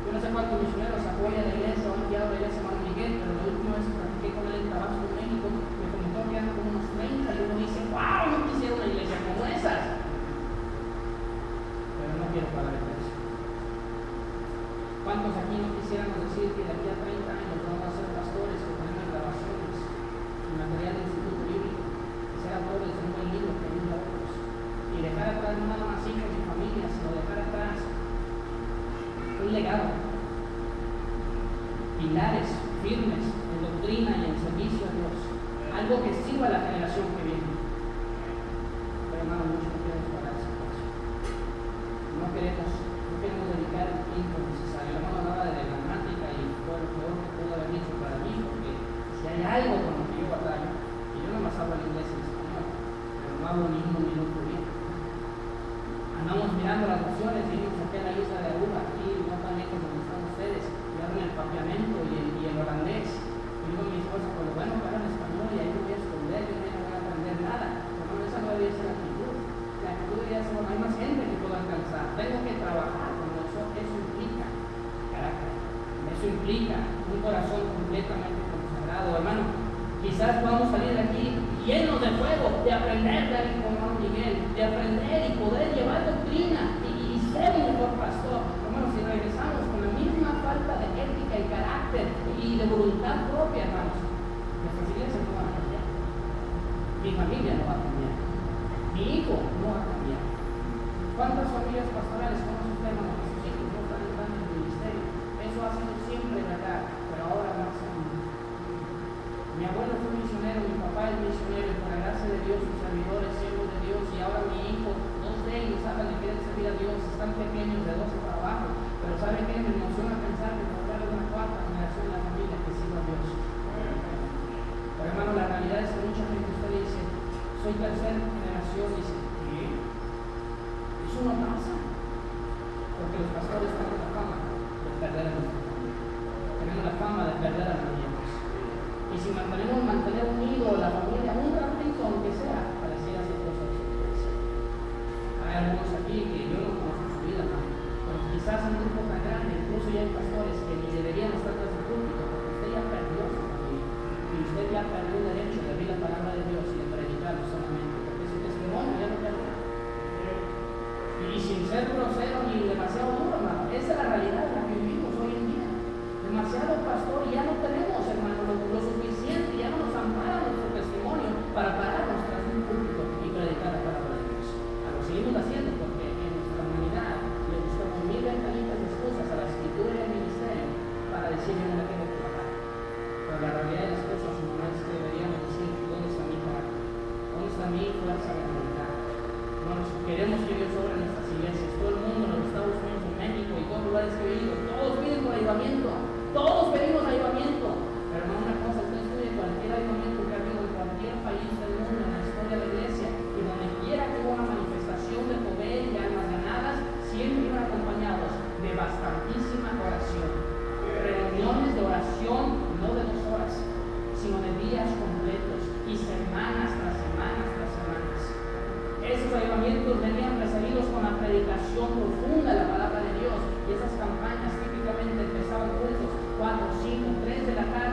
Yo no sé cuántos misioneros apoyan la iglesia o han enviado a la iglesia San Miguel, pero la última vez que practiqué con él en Tabasco, México, me comentó que eran como unos 30 y uno dice, ¡wow! No quisiera una iglesia como esas. Pero no quiero pagar el precio. ¿Cuántos aquí no quisiéramos decir que de aquí a 30 años vamos a ser pastores que tenemos grabaciones y material del Instituto Bíblico, que ser autores de un buen libro que ayude a otros, y dejar atrás no nada más hijos y familias, sino dejar atrás un legado, pilares firmes en doctrina y en servicio a Dios, algo que sirva a la generación que viene? Pero hermano, muchos no queremos pagar ese precio. No queremos dedicar el tiempo necesario. La hermano hablaba de la gramática y fue lo peor que pudo haber dicho para mí, porque si hay algo con lo que yo batallo, y yo no más hablo el inglés en español, pero no hablo ni un minuto bien. Andamos mirando las opciones y vimos aquí a la isla de Aruba, aquí no tan lejos donde están ustedes, y hablan el papiamento y el holandés. Y digo a mi esposa, pues bueno, que hablan español y ahí me voy a esconder, yo no voy a aprender nada. Pero no, esa no debería ser la actitud. La actitud debería ser, bueno, hay más gente que pueda alcanzar, tengo que trabajar. Eso implica carácter, eso implica un corazón completamente consagrado, hermano. Quizás podamos salir de aquí llenos de fuego, de aprender de alguien como hermano Miguel, de aprender y poder llevar doctrina y ser un mejor pastor. Hermano, si regresamos con la misma falta de ética y carácter y de voluntad propia, hermanos, nuestras iglesias no van a cambiar, mi familia no va a cambiar, mi hijo no va a cambiar. ¿Cuántas familias pastorales conoce usted, hermano? Sus hijos no están entrando en el ministerio. Eso ha sido siempre verdad, pero ahora más aún. Mi abuelo fue misionero, mi papá es misionero, y por la gracia de Dios, sus servidores, siervos de Dios, y ahora mi hijo, dos de ellos hablan de quieren servir a Dios, están pequeños, de 12 para abajo, pero ¿sabe qué? Me emociona pensar que por haber una cuarta generación de la familia que sirva a Dios. Pero hermano, la realidad es que mucha gente usted dice, soy tercera generación, y dice, ¿qué? Eso no pasa, porque los pastores tenemos la fama de perder a nuestra familia, tenemos la fama de perder a los nietos. Y si mantener unido la familia un ratito, aunque sea, pareciera ser cosa de sorpresa. Hay algunos aquí que yo no conozco su vida, ¿no? Pero quizás en un grupo tan grande, incluso ya hay pastores que ni deberían estar tras el púlpito, porque usted ya perdió su familia, y usted ya perdió el derecho de abrir la palabra de Dios y de predicarlo solamente, porque su testimonio ya lo perdió. Y sin ser grosero ni demasiado duro, hermano, esa es la realidad en la que vivimos hoy en día. Demasiado pastor y ya no tenemos, hermano, lo suficiente, ya no nos ampara nuestro testimonio para pararnos tras un púlpito y predicar la palabra de Dios. Lo seguimos haciendo porque en nuestra humanidad le buscamos mil ventanitas de excusas a la escritura y al ministerio para decir yo no me tengo que pagar. Pero la realidad de las cosas no es que deberíamos decir dónde está mi carácter, dónde está mi fuerza de voluntad. Queremos que Dios obra en nuestras iglesias, todo el mundo, en los Estados Unidos, en México y todos los lugares que he ido, todos piden por avivamiento, todos pedimos avivamiento. Pero no una cosa, usted estudie cualquier avivamiento que ha habido en cualquier país del mundo, en la historia de la iglesia, y donde quiera que hubo una manifestación de poder y almas ganadas, siempre iban acompañados de bastantísima oración. Reuniones de oración, no de 2 horas, sino de días completos y semanas tras semanas tras semanas. Esos avivamientos venían precedidos con la predicación profunda de la palabra de Dios, y esas campañas típicamente empezaban juntos 4, 5, 3 de la tarde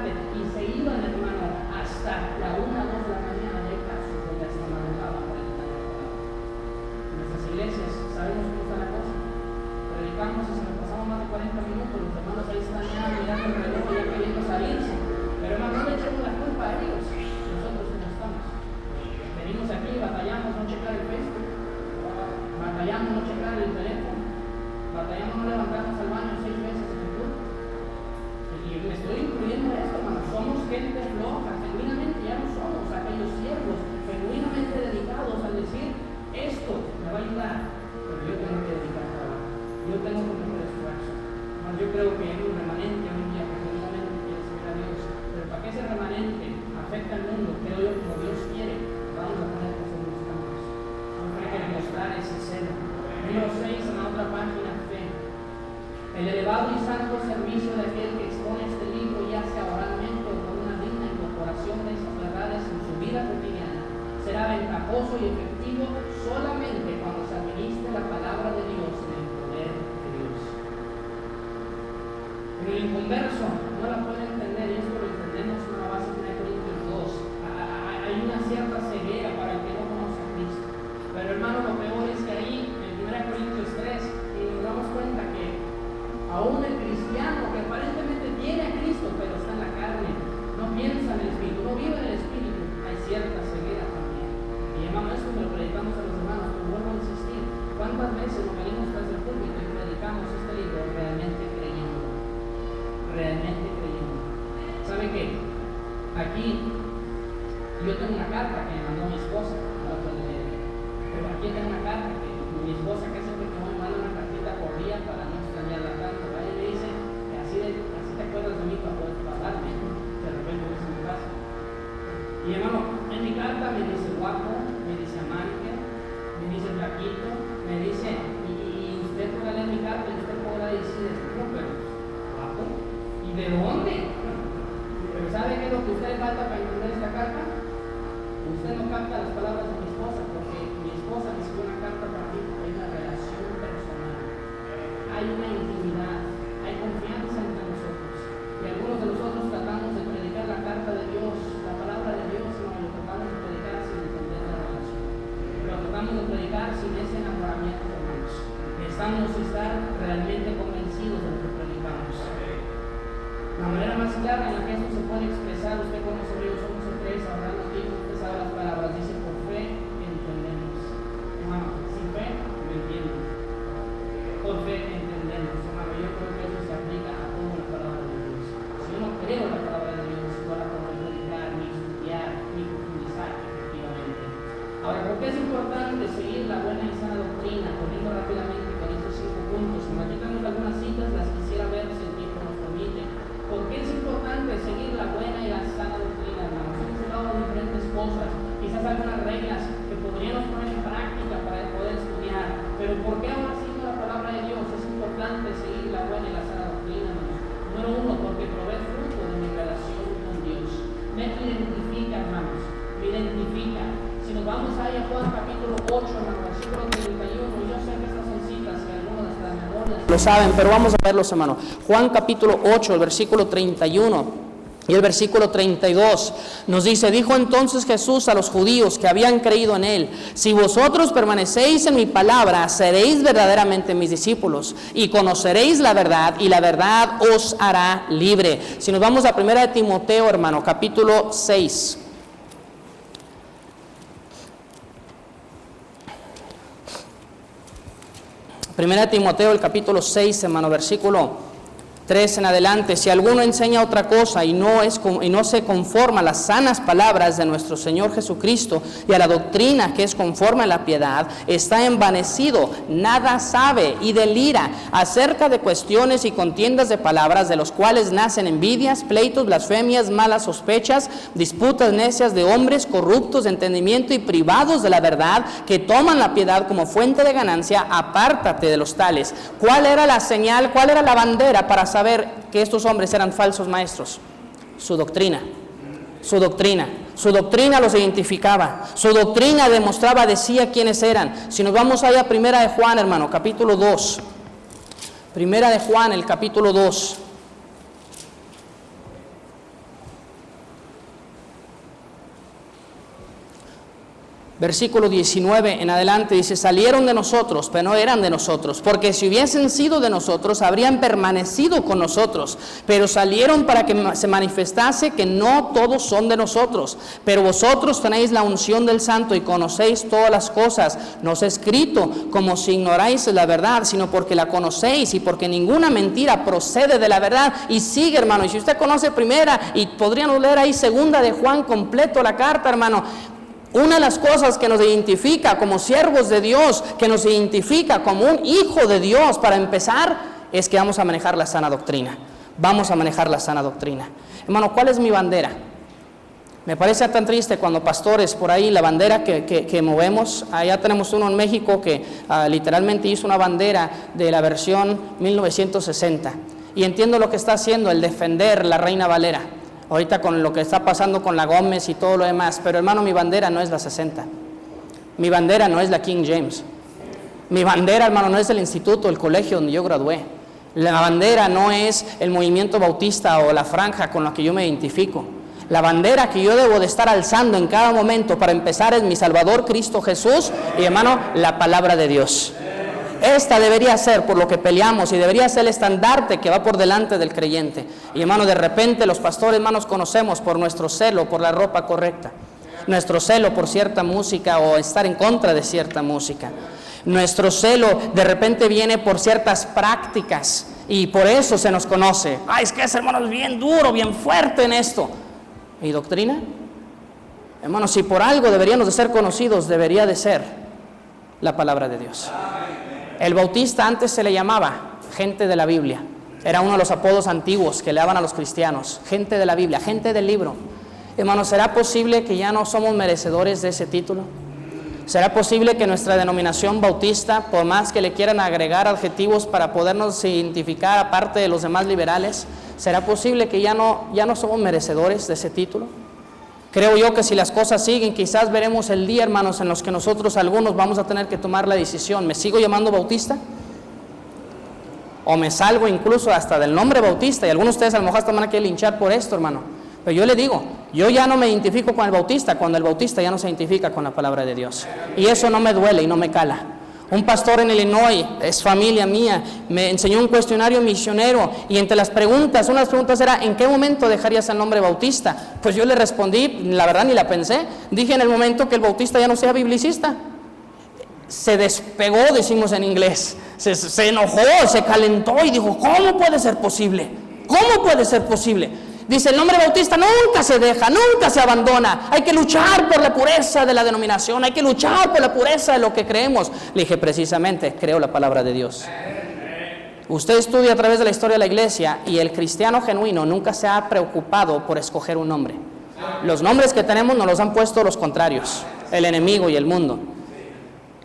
converso no la puede entender, y esto lo entendemos en la base de 1 Corintios 2. Hay una cierta ceguera para el que no conoce a Cristo. Pero hermano, lo peor es que ahí, en 1 Corintios 3, y nos damos cuenta que aún el cristiano que aparentemente tiene a Cristo, pero está en la carne, no piensa en el Espíritu, no vive en el Espíritu, hay cierta ceguera también. Y hermano, esto me lo predicamos a los hermanos, pero vuelvo a insistir, ¿cuántas veces nos venimos tras el púlpito y predicamos este libro realmente creyendo? Realmente creyendo. ¿Sabe qué? Aquí yo tengo una carta que me mandó mi esposa, no la pueden leer, pero aquí tengo una carta que mi esposa, que siempre que me manda una cartita por día para no extrañarla tanto, ella me dice que así te acuerdas de mí para poder hablarme, de repente ves en mi casa. Y hermano, en mi carta me dice guapo, me dice amante, me dice flaquito, me dice, y usted podrá leer mi carta y usted podrá decir, no, pero guapo, ¿y de dónde? Pero ¿sabe qué es lo que a usted le falta para entender esta carta? Usted no capta las palabras de mi esposa, porque mi esposa me escribió una carta para mí, porque hay una relación personal, hay una intimidad, hay confianza entre nosotros. Y algunos de nosotros tratamos de predicar la carta de Dios, la palabra de Dios, no lo tratamos de predicar sin entender la relación. Lo tratamos de predicar sin ese enamoramiento, hermanos. Necesitamos estar realmente convencidos de lo que predicamos. La manera más clara en la que esto se puede expresar, usted conoce Hebreos 11:3, hablando aquí, usted sabe las palabras, dice, por fe entendemos. Hermano, sin fe no entiendo. Por fe entendemos. Hermano, yo creo que eso se aplica a toda la palabra de Dios. Si yo no creo la palabra de Dios, no la puedo predicar, ni estudiar, ni profundizar efectivamente. Ahora, ¿por qué es importante seguir la buena y sana doctrina? Corriendo rápidamente con estos 5 puntos. Como aquí tenemos algunas citas, las quisiera ver si el tiempo nos permite. ¿Por qué es importante seguir la buena y la sana doctrina, hermanos? Hemos hablado de diferentes cosas, quizás algunas reglas que podríamos poner en práctica para poder estudiar, pero ¿por qué ahora siendo la palabra de Dios es importante seguir la buena y la sana doctrina, hermanos? Número 1, porque provee fruto de mi relación con Dios. Me identifica, hermanos, me identifica. Si nos vamos ahí a Juan capítulo 8, hermanos, versículo 31, yo sé que estas son citas que algunas de nuestras memorias lo saben, pero vamos a verlos, hermano. Juan capítulo 8, el versículo 31 y el versículo 32 nos dice, dijo entonces Jesús a los judíos que habían creído en él, si vosotros permanecéis en mi palabra, seréis verdaderamente mis discípulos y conoceréis la verdad y la verdad os hará libre. Si nos vamos a 1 de Timoteo, hermano, capítulo 6. Primera de Timoteo, el capítulo 6, hermano, versículo 3 en adelante. Si alguno enseña otra cosa y no se conforma a las sanas palabras de nuestro Señor Jesucristo y a la doctrina que es conforme a la piedad, está envanecido, nada sabe y delira acerca de cuestiones y contiendas de palabras, de los cuales nacen envidias, pleitos, blasfemias, malas sospechas, disputas necias de hombres corruptos de entendimiento y privados de la verdad, que toman la piedad como fuente de ganancia. Apártate de los tales. ¿Cuál era la señal? ¿Cuál era la bandera para saber que estos hombres eran falsos maestros? Su doctrina. Su doctrina. Su doctrina los identificaba. Su doctrina demostraba, decía quiénes eran. Si nos vamos allá a 1 de Juan, hermano, capítulo 2. 1 de Juan, el capítulo 2. Versículo 19 en adelante dice, salieron de nosotros, pero no eran de nosotros, porque si hubiesen sido de nosotros, habrían permanecido con nosotros, pero salieron para que se manifestase que no todos son de nosotros, pero vosotros tenéis la unción del Santo y conocéis todas las cosas. No os he escrito como si ignoráis la verdad, sino porque la conocéis y porque ninguna mentira procede de la verdad. Y sigue, hermano, y si usted conoce primera, y podríamos leer ahí segunda de Juan completo la carta, hermano. Una de las cosas que nos identifica como siervos de Dios, que nos identifica como un hijo de Dios, para empezar, es que vamos a manejar la sana doctrina. Vamos a manejar la sana doctrina. Hermano, ¿cuál es mi bandera? Me parece tan triste cuando pastores por ahí, la bandera que movemos, allá tenemos uno en México que literalmente hizo una bandera de la versión 1960. Y entiendo lo que está haciendo, el defender la Reina Valera. Ahorita con lo que está pasando con la Gómez y todo lo demás, pero hermano, mi bandera no es la 60, mi bandera no es la King James, mi bandera, hermano, no es el instituto, el colegio donde yo gradué, La bandera no es el movimiento bautista o la franja con la que yo me identifico. La bandera que yo debo de estar alzando en cada momento para empezar es mi Salvador Cristo Jesús y, hermano, la palabra de Dios. Esta debería ser por lo que peleamos y debería ser el estandarte que va por delante del creyente. Y, hermano, de repente los pastores, hermanos, conocemos por nuestro celo, por la ropa correcta, nuestro celo por cierta música o estar en contra de cierta música. Nuestro celo de repente viene por ciertas prácticas y por eso se nos conoce. Ay, es que ese hermano es bien duro, bien fuerte en esto. ¿Y doctrina? Hermanos, si por algo deberíamos de ser conocidos, debería de ser la palabra de Dios. El bautista antes se le llamaba gente de la Biblia. Era uno de los apodos antiguos que le daban a los cristianos. Gente de la Biblia, gente del libro. Hermanos, ¿será posible que ya no somos merecedores de ese título? ¿Será posible que nuestra denominación bautista, por más que le quieran agregar adjetivos para podernos identificar aparte de los demás liberales, será posible que ya no somos merecedores de ese título? Creo yo que si las cosas siguen, quizás veremos el día, hermanos, en los que nosotros algunos vamos a tener que tomar la decisión. ¿Me sigo llamando bautista? ¿O me salgo incluso hasta del nombre bautista? Y algunos de ustedes a lo mejor hasta van a querer linchar por esto, hermano. Pero yo le digo, yo ya no me identifico con el bautista cuando el bautista ya no se identifica con la palabra de Dios. Y eso no me duele y no me cala. Un pastor en Illinois, es familia mía, me enseñó un cuestionario misionero y entre las preguntas, una de las preguntas era, ¿en qué momento dejarías el nombre bautista? Pues yo le respondí, la verdad ni la pensé, dije en el momento que el bautista ya no sea biblicista. Se despegó, decimos en inglés, se enojó, se calentó y dijo, ¿cómo puede ser posible? ¿Cómo puede ser posible? Dice, el nombre bautista nunca se deja, nunca se abandona. Hay que luchar por la pureza de la denominación, hay que luchar por la pureza de lo que creemos. Le dije, precisamente, creo la palabra de Dios. Usted estudia a través de la historia de la iglesia y el cristiano genuino nunca se ha preocupado por escoger un nombre. Los nombres que tenemos nos los han puesto los contrarios, el enemigo y el mundo.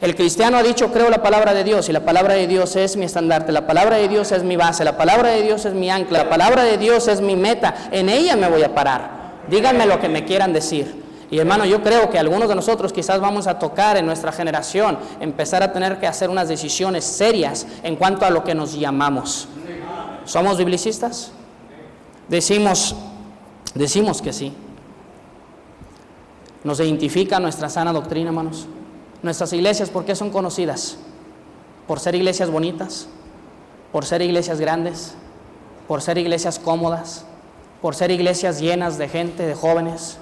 El cristiano ha dicho, creo la palabra de Dios, y la palabra de Dios es mi estandarte, la palabra de Dios es mi base, la palabra de Dios es mi ancla, la palabra de Dios es mi meta, en ella me voy a parar. Díganme lo que me quieran decir. Y hermano, yo creo que algunos de nosotros quizás vamos a tocar en nuestra generación, empezar a tener que hacer unas decisiones serias en cuanto a lo que nos llamamos. ¿Somos biblicistas? Decimos que sí. ¿Nos identifica nuestra sana doctrina, hermanos? Nuestras iglesias, ¿por qué son conocidas? ¿Por ser iglesias bonitas? ¿Por ser iglesias grandes? ¿Por ser iglesias cómodas? ¿Por ser iglesias llenas de gente, de jóvenes?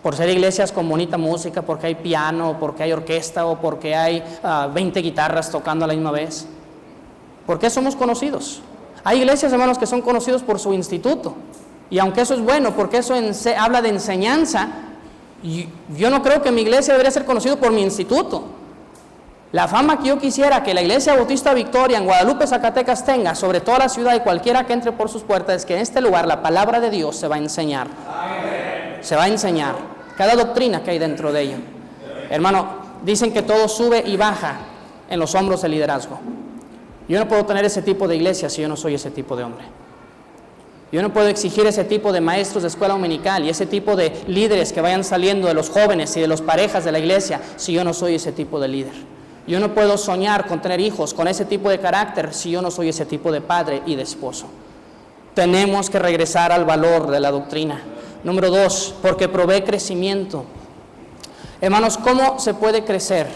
¿Por ser iglesias con bonita música? ¿Porque hay piano? ¿Porque hay orquesta? ¿O porque hay 20 guitarras tocando a la misma vez? ¿Por qué somos conocidos? Hay iglesias, hermanos, que son conocidos por su instituto. Y aunque eso es bueno, porque eso habla de enseñanza, yo no creo que mi iglesia debería ser conocido por mi instituto. La fama que yo quisiera que la Iglesia Bautista Victoria en Guadalupe, Zacatecas tenga sobre toda la ciudad y cualquiera que entre por sus puertas es que en este lugar la palabra de Dios se va a enseñar. Se va a enseñar cada doctrina que hay dentro de ella. Hermano, dicen que todo sube y baja en los hombros del liderazgo. Yo no puedo tener ese tipo de iglesia si yo no soy ese tipo de hombre. Yo no puedo exigir ese tipo de maestros de escuela dominical y ese tipo de líderes que vayan saliendo de los jóvenes y de las parejas de la iglesia si yo no soy ese tipo de líder. Yo no puedo soñar con tener hijos con ese tipo de carácter si yo no soy ese tipo de padre y de esposo. Tenemos que regresar al valor de la doctrina. Número 2, porque provee crecimiento. Hermanos, ¿cómo se puede crecer?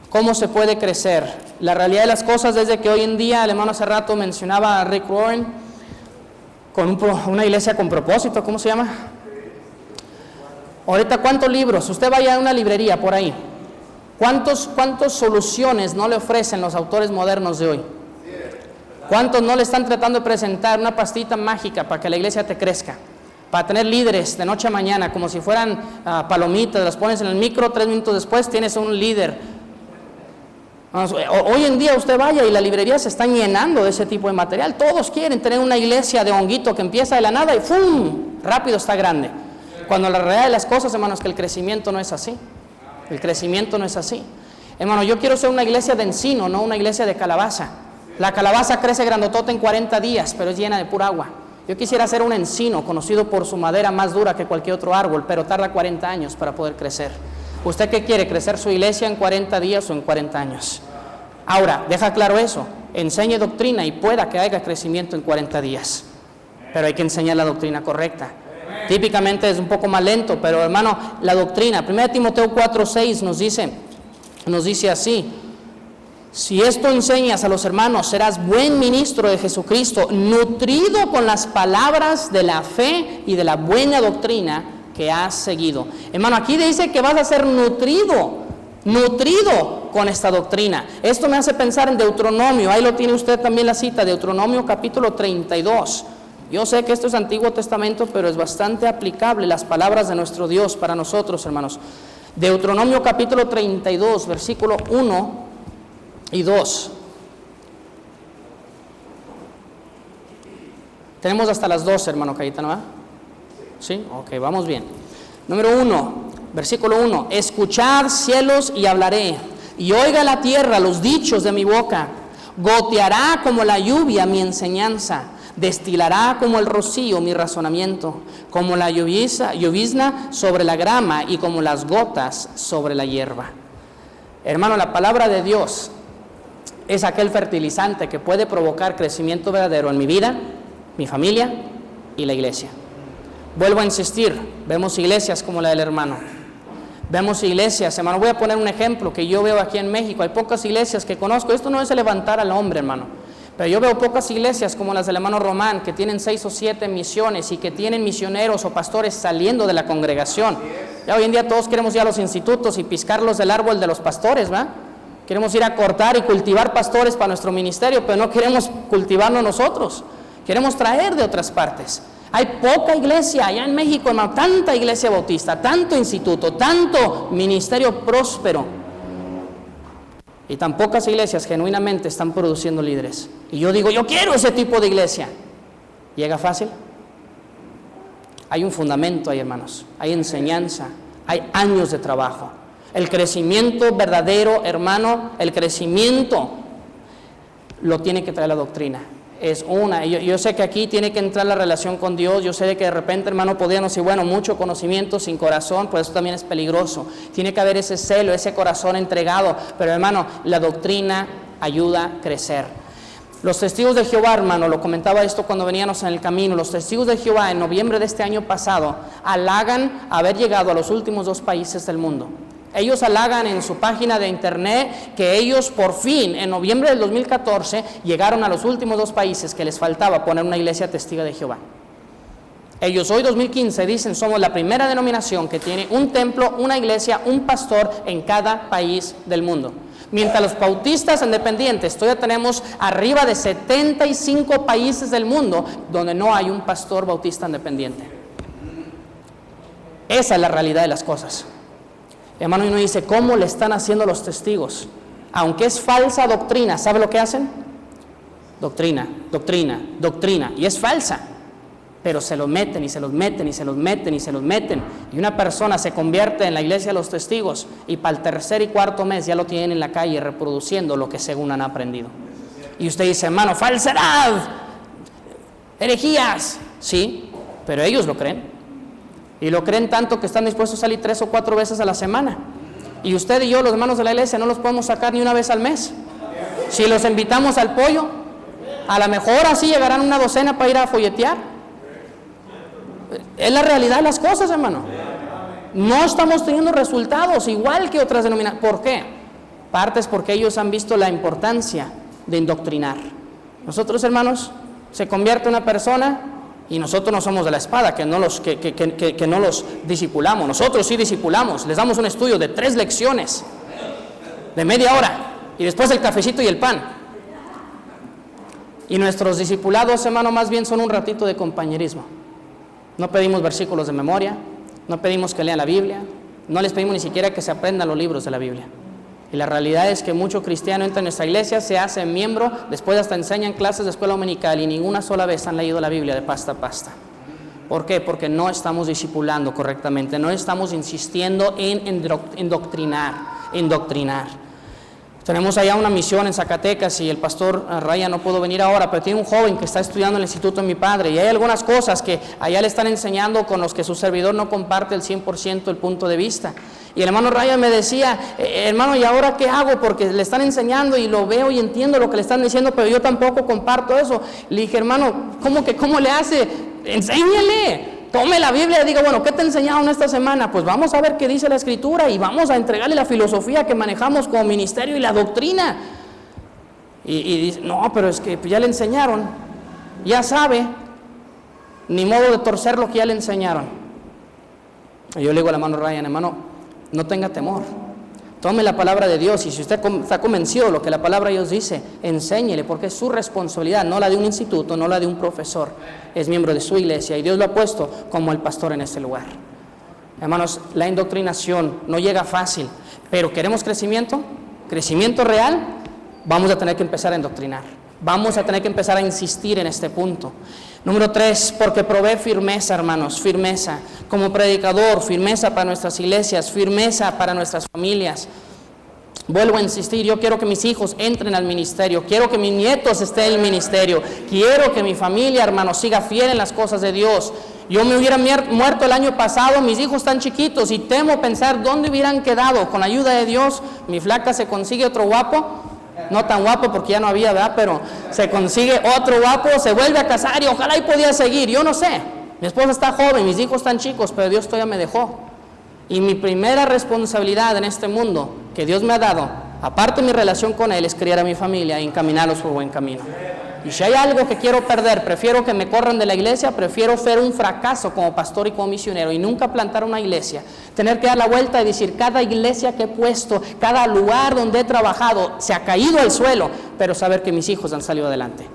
¿Cómo se puede crecer? La realidad de las cosas es de que hoy en día, el hermano hace rato mencionaba a Rick Warren, con una iglesia con propósito, ¿cómo se llama? Ahorita, ¿cuántos libros? Usted vaya a una librería por ahí. ¿Cuántas soluciones no le ofrecen los autores modernos de hoy? ¿Cuántos no le están tratando de presentar una pastita mágica para que la iglesia te crezca? Para tener líderes de noche a mañana, como si fueran palomitas, las pones en el micro, 3 minutos después tienes un líder. Hoy en día usted vaya y las librerías se están llenando de ese tipo de material. Todos quieren tener una iglesia de honguito que empieza de la nada y ¡fum! Rápido está grande. Cuando la realidad de las cosas, hermanos, que el crecimiento no es así. El crecimiento no es así. Hermano, yo quiero ser una iglesia de encino, no una iglesia de calabaza. La calabaza crece grandotota en 40 días, pero es llena de pura agua. Yo quisiera ser un encino conocido por su madera más dura que cualquier otro árbol, pero tarda 40 años para poder crecer. ¿Usted qué quiere? ¿Crecer su iglesia en 40 días o en 40 años? Ahora, deja claro eso. enseñe doctrina y pueda que haya crecimiento en 40 días. Pero hay que enseñar la doctrina correcta. Típicamente es un poco más lento, pero hermano, la doctrina, 1 Timoteo 4:6 nos dice así: si esto enseñas a los hermanos, serás buen ministro de Jesucristo, nutrido con las palabras de la fe y de la buena doctrina que has seguido. Hermano, aquí dice que vas a ser nutrido con esta doctrina. Esto me hace pensar en Deuteronomio. Ahí lo tiene usted también la cita, Deuteronomio capítulo 32. Yo sé que esto es Antiguo Testamento, pero es bastante aplicable las palabras de nuestro Dios para nosotros, hermanos. Deuteronomio capítulo 32, versículo 1 y 2. Tenemos hasta las 12, hermano Cayetano, ¿no? ¿Sí? Ok, vamos bien. Número 1, versículo 1. Escuchad, cielos, y hablaré, y oiga la tierra los dichos de mi boca. Goteará como la lluvia mi enseñanza, destilará como el rocío mi razonamiento, como la llovizna sobre la grama y como las gotas sobre la hierba. Hermano, la palabra de Dios es aquel fertilizante que puede provocar crecimiento verdadero en mi vida, mi familia y la iglesia. Vuelvo a insistir, vemos iglesias como la del hermano. Vemos iglesias, hermano, voy a poner un ejemplo que yo veo aquí en México. Hay pocas iglesias que conozco. Esto no es levantar al hombre, hermano. Pero yo veo pocas iglesias como las del hermano Román, que tienen 6 o 7 misiones y que tienen misioneros o pastores saliendo de la congregación. Ya hoy en día todos queremos ir a los institutos y piscarlos del árbol de los pastores, ¿va? Queremos ir a cortar y cultivar pastores para nuestro ministerio, pero no queremos cultivarlo nosotros. Queremos traer de otras partes. Hay poca iglesia allá en México, hermano, tanta iglesia bautista, tanto instituto, tanto ministerio próspero. Y tan pocas iglesias genuinamente están produciendo líderes. Y yo digo, yo quiero ese tipo de iglesia. ¿Llega fácil? Hay un fundamento ahí, hermanos. Hay enseñanza, hay años de trabajo. El crecimiento verdadero, hermano, el crecimiento lo tiene que traer la doctrina. Es una, yo sé que aquí tiene que entrar la relación con Dios. Yo sé de que de repente, hermano, podríamos decir, bueno, mucho conocimiento sin corazón, pues eso también es peligroso. Tiene que haber ese celo, ese corazón entregado. Pero, hermano, la doctrina ayuda a crecer. Los testigos de Jehová, hermano, lo comentaba esto cuando veníamos en el camino. Los testigos de Jehová en noviembre de este año pasado halagan haber llegado a los últimos 2 países del mundo. Ellos halagan en su página de internet que ellos por fin, en noviembre del 2014, llegaron a los últimos 2 países que les faltaba poner una iglesia testiga de Jehová. Ellos hoy, 2015, dicen, somos la primera denominación que tiene un templo, una iglesia, un pastor en cada país del mundo. Mientras los bautistas independientes, todavía tenemos arriba de 75 países del mundo donde no hay un pastor bautista independiente. Esa es la realidad de las cosas. Hermano, y uno dice, ¿cómo le están haciendo los testigos? Aunque es falsa doctrina, ¿sabe lo que hacen? Doctrina, doctrina, doctrina. Y es falsa, pero se los meten y se los meten y se los meten y se los meten. Y una persona se convierte en la iglesia de los testigos y para el 3er y 4º mes ya lo tienen en la calle reproduciendo lo que según han aprendido. Y usted dice, hermano, falsedad, herejías. Sí, pero ellos lo creen. Y lo creen tanto que están dispuestos a salir 3 o 4 veces a la semana. Y usted y yo, los hermanos de la iglesia, no los podemos sacar ni una vez al mes. Si los invitamos al pollo, a lo mejor así llegarán una docena para ir a folletear. Es la realidad de las cosas, hermano. No estamos teniendo resultados igual que otras denominaciones. ¿Por qué? Parte es porque ellos han visto la importancia de indoctrinar. Nosotros, hermanos, se convierte una persona y nosotros no somos de la espada, que no los discipulamos. Nosotros sí discipulamos, les damos un estudio de 3 lecciones, de media hora, y después el cafecito y el pan. Y nuestros discipulados, hermano, más bien son un ratito de compañerismo. No pedimos versículos de memoria, no pedimos que lean la Biblia, no les pedimos ni siquiera que se aprendan los libros de la Biblia. Y la realidad es que mucho cristiano entra en nuestra iglesia, se hace miembro, después hasta enseñan clases de escuela dominical y ninguna sola vez han leído la Biblia de pasta a pasta. ¿Por qué? Porque no estamos discipulando correctamente, no estamos insistiendo en indoctrinar. Tenemos allá una misión en Zacatecas y el pastor Raya no pudo venir ahora, pero tiene un joven que está estudiando en el instituto de mi padre y hay algunas cosas que allá le están enseñando con los que su servidor no comparte el 100% el punto de vista. Y el hermano Raya me decía, hermano, ¿y ahora qué hago? Porque le están enseñando y lo veo y entiendo lo que le están diciendo, pero yo tampoco comparto eso. Le dije, hermano, ¿cómo le hace? Enséñele. Tome la Biblia y diga, bueno, ¿qué te enseñaron esta semana? Pues vamos a ver qué dice la Escritura y vamos a entregarle la filosofía que manejamos como ministerio y la doctrina. Y dice, no, pero es que ya le enseñaron, ya sabe, ni modo de torcer lo que ya le enseñaron. Y yo le digo al hermano Ryan, hermano, no tenga temor. Tome la palabra de Dios y si usted está convencido de lo que la palabra de Dios dice, enséñele, porque es su responsabilidad, no la de un instituto, no la de un profesor. Es miembro de su iglesia y Dios lo ha puesto como el pastor en este lugar. Hermanos, la indoctrinación no llega fácil, pero ¿queremos crecimiento? ¿Crecimiento real? Vamos a tener que empezar a indoctrinar. Vamos a tener que empezar a insistir en este punto. Número 3, porque provee firmeza, hermanos, firmeza. Como predicador, firmeza para nuestras iglesias, firmeza para nuestras familias. Vuelvo a insistir, yo quiero que mis hijos entren al ministerio, quiero que mis nietos estén en el ministerio, quiero que mi familia, hermanos, siga fiel en las cosas de Dios. Yo me hubiera muerto el año pasado, mis hijos están chiquitos y temo pensar dónde hubieran quedado. Con la ayuda de Dios, mi flaca se consigue otro guapo. No tan guapo porque ya no había, ¿verdad? Pero se consigue otro guapo, se vuelve a casar y ojalá y podía seguir, yo no sé. Mi esposa está joven, mis hijos están chicos, pero Dios todavía me dejó. Y mi primera responsabilidad en este mundo que Dios me ha dado, aparte de mi relación con Él, es criar a mi familia y encaminarlos por buen camino. Y si hay algo que quiero perder, prefiero que me corran de la iglesia, prefiero ser un fracaso como pastor y como misionero y nunca plantar una iglesia. Tener que dar la vuelta y decir, cada iglesia que he puesto, cada lugar donde he trabajado, se ha caído al suelo, pero saber que mis hijos han salido adelante.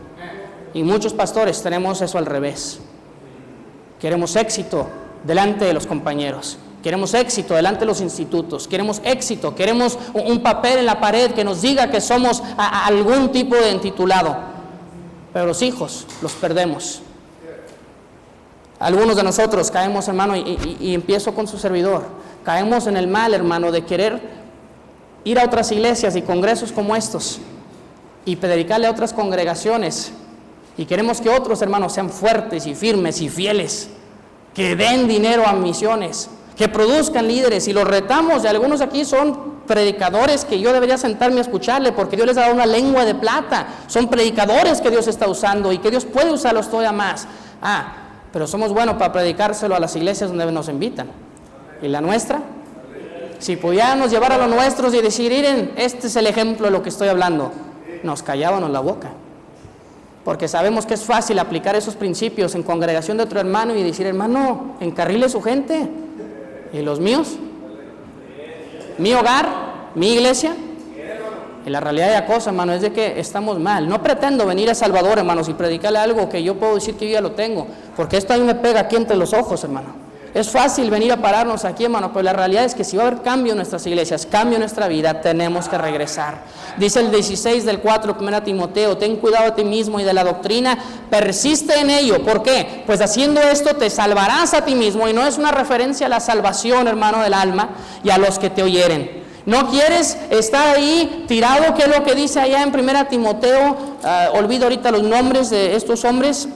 Y muchos pastores tenemos eso al revés. Queremos éxito delante de los compañeros. Queremos éxito delante de los institutos, queremos éxito, queremos un papel en la pared que nos diga que somos algún tipo de intitulado. Pero los hijos los perdemos. Algunos de nosotros caemos, hermano, y empiezo con su servidor, caemos en el mal, hermano, de querer ir a otras iglesias y congresos como estos y predicarle a otras congregaciones. Y queremos que otros hermanos sean fuertes y firmes y fieles, que den dinero a misiones, que produzcan líderes, y los retamos. Y algunos aquí son predicadores que yo debería sentarme a escucharle, porque Dios les ha dado una lengua de plata. Son predicadores que Dios está usando y que Dios puede usarlos todavía más. Pero somos buenos para predicárselo a las iglesias donde nos invitan. ¿Y la nuestra? Si pudiéramos llevar a los nuestros y decir, miren, este es el ejemplo de lo que estoy hablando, nos callábamos la boca. Porque sabemos que es fácil aplicar esos principios en congregación de otro hermano y decir, hermano, encarrile su gente. ¿Y los míos? ¿Mi hogar? ¿Mi iglesia? Y la realidad de la cosa, hermano, es de que estamos mal. No pretendo venir a Salvador, hermanos, y predicarle algo que yo puedo decir que yo ya lo tengo, porque esto a mí me pega aquí entre los ojos, hermano. Es fácil venir a pararnos aquí, hermano, pero la realidad es que si va a haber cambio en nuestras iglesias, cambio en nuestra vida, tenemos que regresar. Dice el 16 del 4, 1 Timoteo, ten cuidado de ti mismo y de la doctrina, persiste en ello. ¿Por qué? Pues haciendo esto te salvarás a ti mismo, y no es una referencia a la salvación, hermano, del alma y a los que te oyeren. No quieres estar ahí tirado, que es lo que dice allá en 1 Timoteo, olvido ahorita los nombres de estos hombres,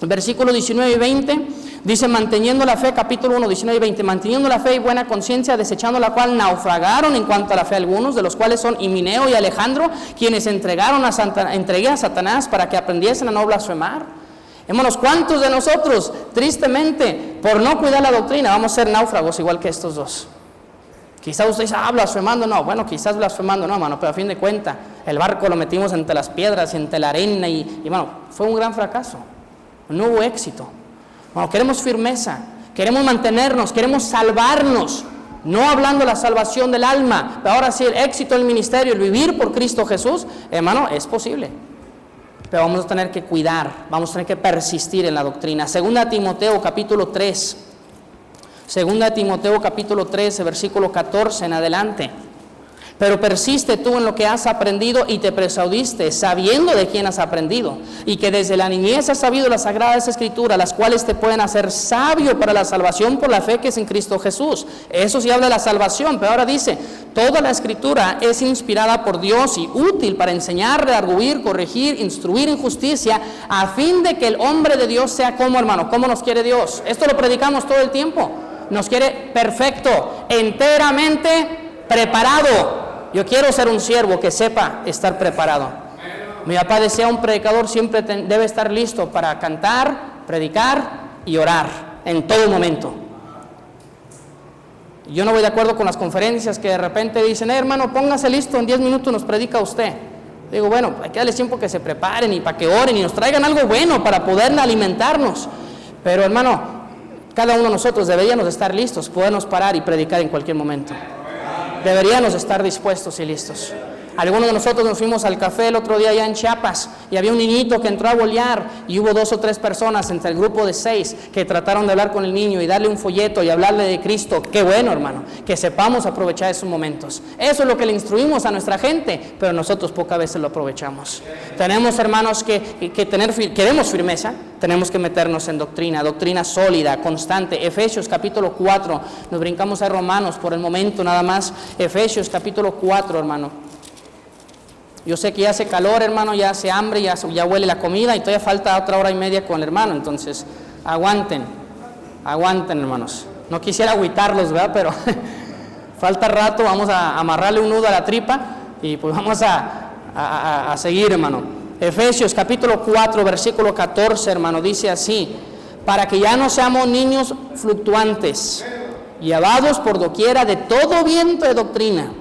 versículos 19 y 20, dice, manteniendo la fe, capítulo 1, 19 y 20, manteniendo la fe y buena conciencia, desechando la cual naufragaron en cuanto a la fe algunos, de los cuales son Himeneo y Alejandro, quienes entregué a Satanás para que aprendiesen a no blasfemar. Hermanos, ¿cuántos de nosotros, tristemente, por no cuidar la doctrina, vamos a ser náufragos igual que estos dos? Quizás usted dice, blasfemando, no, bueno, quizás blasfemando, no, hermano, pero a fin de cuentas, el barco lo metimos entre las piedras, entre la arena, y bueno, fue un gran fracaso, no hubo éxito. Bueno, queremos firmeza, queremos mantenernos, queremos salvarnos, no hablando de la salvación del alma, pero ahora sí el éxito del ministerio, el vivir por Cristo Jesús, hermano, es posible. Pero vamos a tener que cuidar, vamos a tener que persistir en la doctrina. 2 Timoteo capítulo 3, 2 Timoteo capítulo 13, versículo 14 en adelante. Pero persiste tú en lo que has aprendido y te persuadiste, sabiendo de quién has aprendido, y que desde la niñez has sabido las sagradas escrituras, las cuales te pueden hacer sabio para la salvación por la fe que es en Cristo Jesús. Eso sí habla de la salvación, pero ahora dice, toda la escritura es inspirada por Dios y útil para enseñar, redarguir, corregir, instruir en justicia, a fin de que el hombre de Dios sea como, hermano, ¿cómo nos quiere Dios? Esto lo predicamos todo el tiempo. Nos quiere perfecto, enteramente preparado. Yo quiero ser un siervo que sepa estar preparado. Mi papá decía, un predicador siempre debe estar listo para cantar, predicar y orar en todo momento. Yo no voy de acuerdo con las conferencias que de repente dicen, hermano, póngase listo, en 10 minutos nos predica usted. Digo, bueno, hay que darles tiempo que se preparen y para que oren y nos traigan algo bueno para poder alimentarnos. Pero hermano, cada uno de nosotros deberíamos estar listos, podernos parar y predicar en cualquier momento. Deberíamos estar dispuestos y listos. Algunos de nosotros nos fuimos al café el otro día allá en Chiapas y había un niñito que entró a bolear y hubo 2 o 3 personas entre el grupo de 6 que trataron de hablar con el niño y darle un folleto y hablarle de Cristo. Qué bueno, hermano, que sepamos aprovechar esos momentos. Eso es lo que le instruimos a nuestra gente, pero nosotros pocas veces lo aprovechamos. Tenemos, hermanos, queremos firmeza, tenemos que meternos en doctrina sólida, constante. Efesios capítulo 4, nos brincamos a Romanos por el momento nada más. Efesios capítulo 4, hermano. Yo sé que ya hace calor, hermano, ya hace hambre, ya huele la comida y todavía falta otra hora y media con el hermano. Entonces, aguanten, hermanos. No quisiera agüitarlos, ¿verdad? Pero falta rato, vamos a amarrarle un nudo a la tripa y pues vamos a seguir, hermano. Efesios capítulo 4, versículo 14, hermano, dice así: para que ya no seamos niños fluctuantes, llevados por doquiera de todo viento de doctrina,